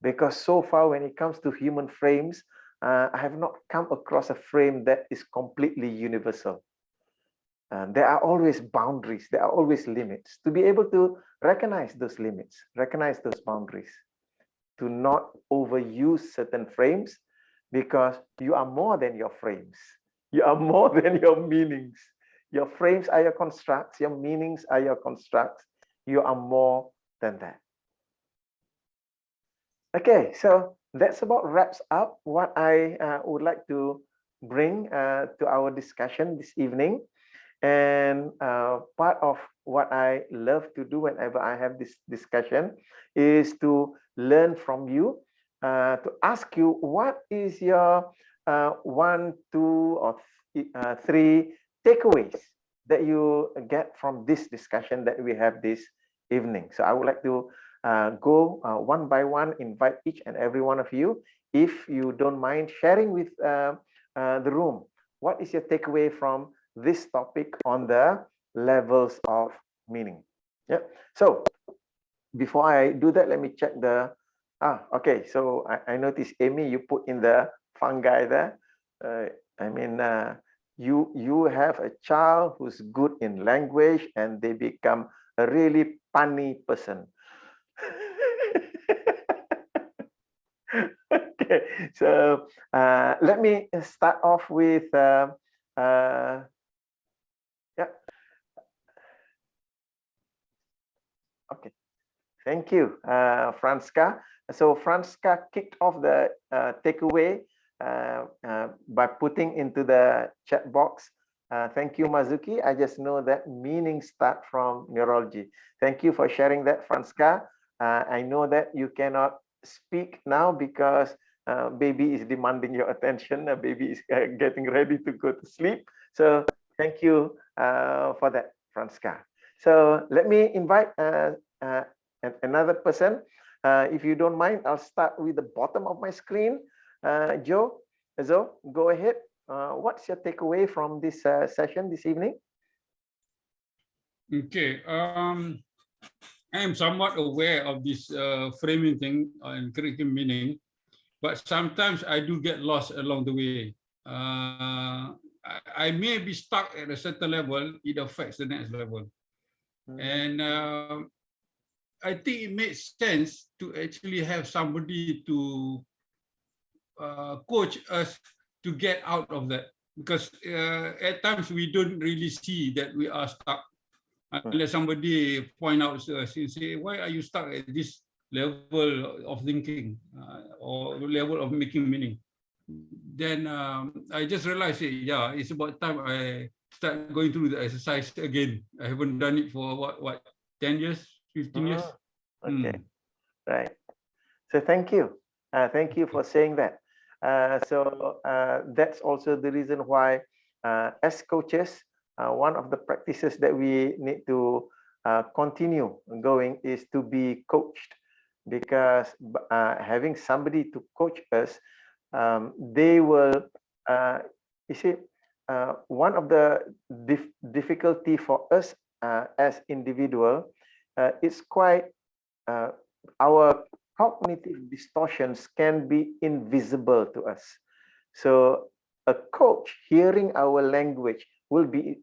Because so far, when it comes to human frames, I have not come across a frame that is completely universal. There are always boundaries, there are always limits. To be able to recognize those limits, recognize those boundaries, to not overuse certain frames, because you are more than your frames. You are more than your meanings. Your frames are your constructs, your meanings are your constructs. You are more than that. Okay, so that's about wraps up what I would like to bring to our discussion this evening. And part of what I love to do whenever I have this discussion is to learn from you, to ask you, what is your 1, 2, or 3 takeaways that you get from this discussion that we have this evening. So I would like to go one by one, invite each and every one of you, if you don't mind sharing with the room, what is your takeaway from this topic on the levels of meaning? Yeah. So before I do that, let me check the, okay. So I noticed, Amy, you put in the fungi there. I mean, you have a child who's good in language and they become a really punny person. Okay, so let me start off with yeah. Okay, thank you, Franska. So Franska kicked off the takeaway by putting into the chat box. Thank you, Mazuki. I just know that meaning start from neurology. Thank you for sharing that, Franska. I know that you cannot speak now because baby is demanding your attention. Baby is getting ready to go to sleep. So thank you for that, Franska. So let me invite another person. If you don't mind, I'll start with the bottom of my screen. Joe, go ahead. What's your takeaway from this session this evening? Okay. I am somewhat aware of this framing thing and creating meaning, but sometimes I do get lost along the way. I may be stuck at a certain level, it affects the next level. And I think it makes sense to actually have somebody to coach us to get out of that, because at times we don't really see that we are stuck unless somebody point out to us and say, why are you stuck at this level of thinking or level of making meaning? Then I just realized, yeah, it's about time I start going through the exercise again. I haven't done it for what 10 years, 15 years. Okay, right. So thank you. Thank you for saying that. So that's also the reason why as coaches, one of the practices that we need to continue going is to be coached, because having somebody to coach us, they will, you see, one of the difficulty for us as individual is quite our cognitive distortions can be invisible to us. So a coach hearing our language will be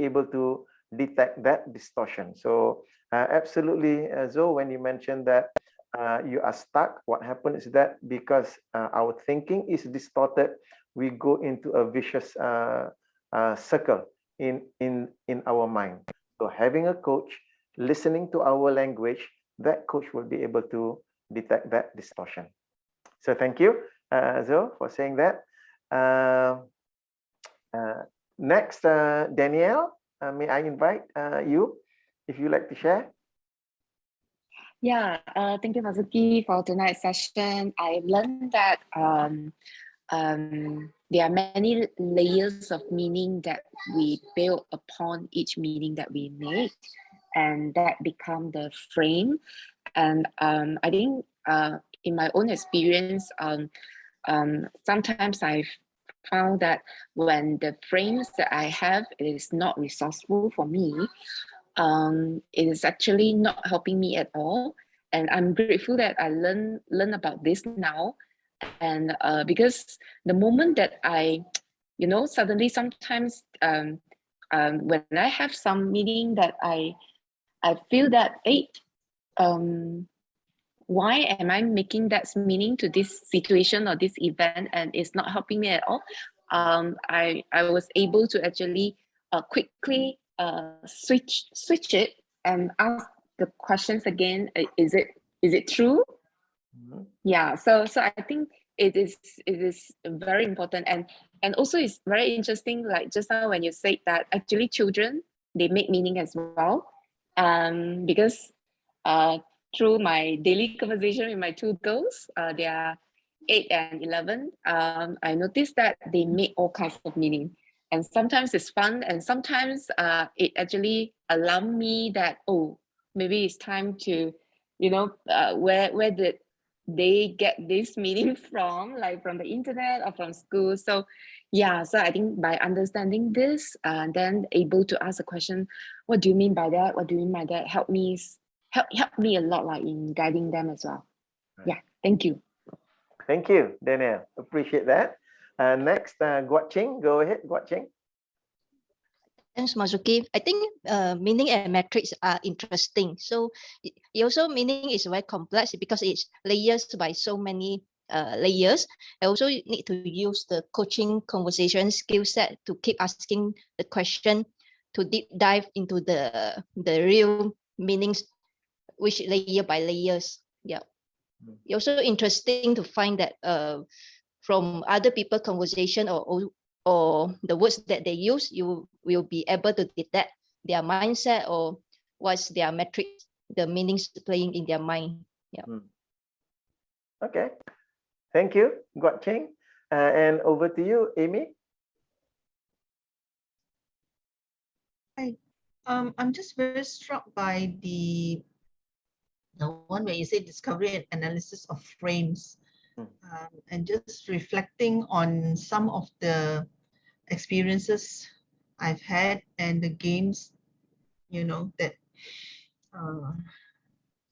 able to detect that distortion. So absolutely, Zoe, when you mentioned that you are stuck, what happens is that because our thinking is distorted, we go into a vicious circle in our mind. So having a coach listening to our language, that coach will be able to detect that distortion. So thank you, Zoe, for saying that. Next, Danielle, may I invite you, if you like to share? Yeah, thank you, Mazuki, for tonight's session. I learned that there are many layers of meaning that we build upon each meaning that we make, and that become the frame. And I think in my own experience, sometimes I've found that when the frames that I have is not resourceful for me, it is actually not helping me at all. And I'm grateful that I learn about this now. And because the moment that I, suddenly sometimes when I have some meaning that I feel that, hey, why am I making that meaning to this situation or this event, and it's not helping me at all? I was able to actually quickly switch it and ask the questions again. Is it true? Yeah. So I think it is very important, and also it's very interesting. Like just now when you said that actually children, they make meaning as well, because through my daily conversation with my two girls, they are 8 and 11. I noticed that they make all kinds of meaning, and sometimes it's fun, and sometimes it actually alarmed me that, oh, maybe it's time to, where did they get this meaning from, like from the internet or from school. So yeah, so I think by understanding this and then able to ask a question, what do you mean by that? What do you mean by that? Help me a lot, like in guiding them as well. Right. Yeah, thank you. Thank you, Danielle. Appreciate that. Next, Guat Ching, go ahead, Guat Ching. Thanks, Mazuki. I think meaning and metrics are interesting. So it also meaning is very complex because it's layers by so many layers. I also need to use the coaching conversation skill set to keep asking the question, to deep dive into the real meanings, which layer by layers. Yeah. It's also interesting to find that from other people conversation or the words that they use, you will be able to detect their mindset or what's their metrics, the meanings playing in their mind. Yeah. Okay. Thank you, Guat Ching. And over to you, Amy. Hi. I'm just very struck by the one where you say discovery and analysis of frames. and just reflecting on some of the experiences I've had and the games, that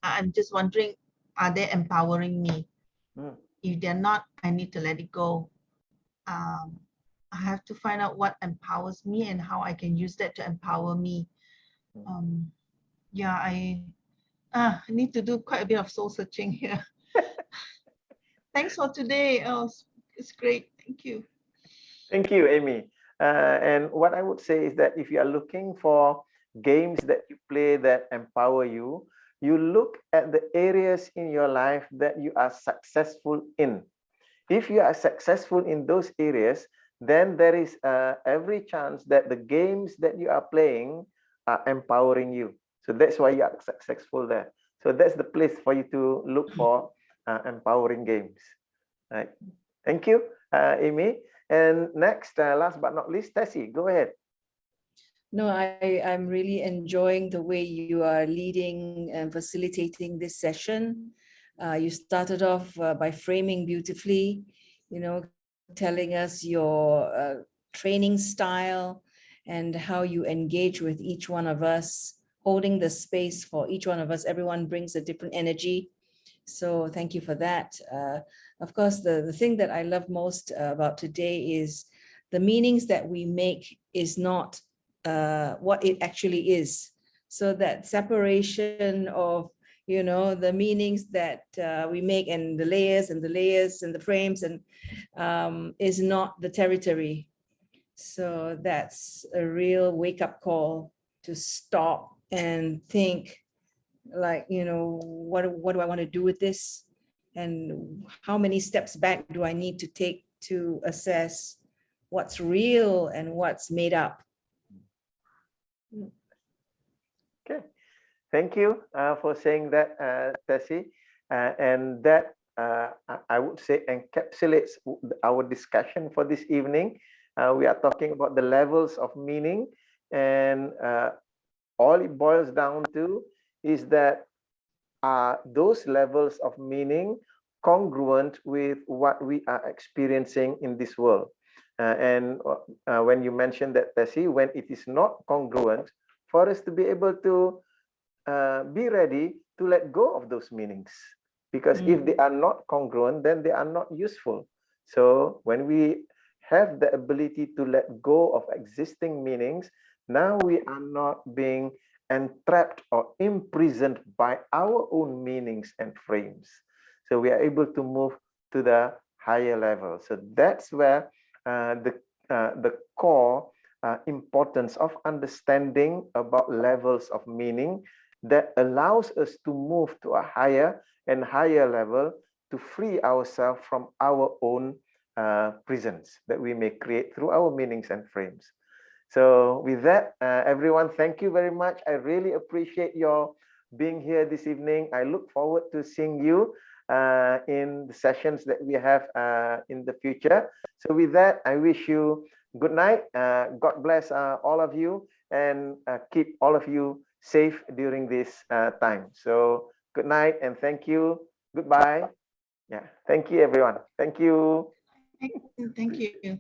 I'm just wondering, are they empowering me? If they're not, I need to let it go. I have to find out what empowers me and how I can use that to empower me. Yeah, I need to do quite a bit of soul searching here. Thanks for today. Oh, it's great. Thank you. Thank you, Amy. And what I would say is that if you are looking for games that you play that empower you, you look at the areas in your life that you are successful in. If you are successful in those areas, then there is every chance that the games that you are playing are empowering you. So that's why you are successful there. So that's the place for you to look for empowering games. Right. Thank you, Amy. And next, last but not least, Tessie, go ahead. No, I'm really enjoying the way you are leading and facilitating this session. You started off by framing beautifully, telling us your training style and how you engage with each one of us, holding the space for each one of us. Everyone brings a different energy. So thank you for that. Of course, the thing that I love most about today is the meanings that we make is not what it actually is. So that separation of, the meanings that we make and the layers and the frames and is not the territory. So that's a real wake-up call to stop and think, like, what do I want to do with this? And how many steps back do I need to take to assess what's real and what's made up? Okay, thank you for saying that, Tessie. And that, I would say, encapsulates our discussion for this evening. We are talking about the levels of meaning, and all it boils down to is that those levels of meaning congruent with what we are experiencing in this world. And when you mentioned that, Tessie, when it is not congruent, for us to be able to be ready to let go of those meanings. Because if they are not congruent, then they are not useful. So when we have the ability to let go of existing meanings, now we are not being entrapped or imprisoned by our own meanings and frames. So we are able to move to the higher level. So that's where the core importance of understanding about levels of meaning that allows us to move to a higher and higher level to free ourselves from our own prisons that we may create through our meanings and frames. So with that, everyone, thank you very much. I really appreciate your being here this evening. I look forward to seeing you in the sessions that we have in the future. So with that, I wish you good night. God bless all of you, and keep all of you safe during this time. So good night and thank you. Goodbye. Yeah, thank you, everyone. Thank you. Thank you.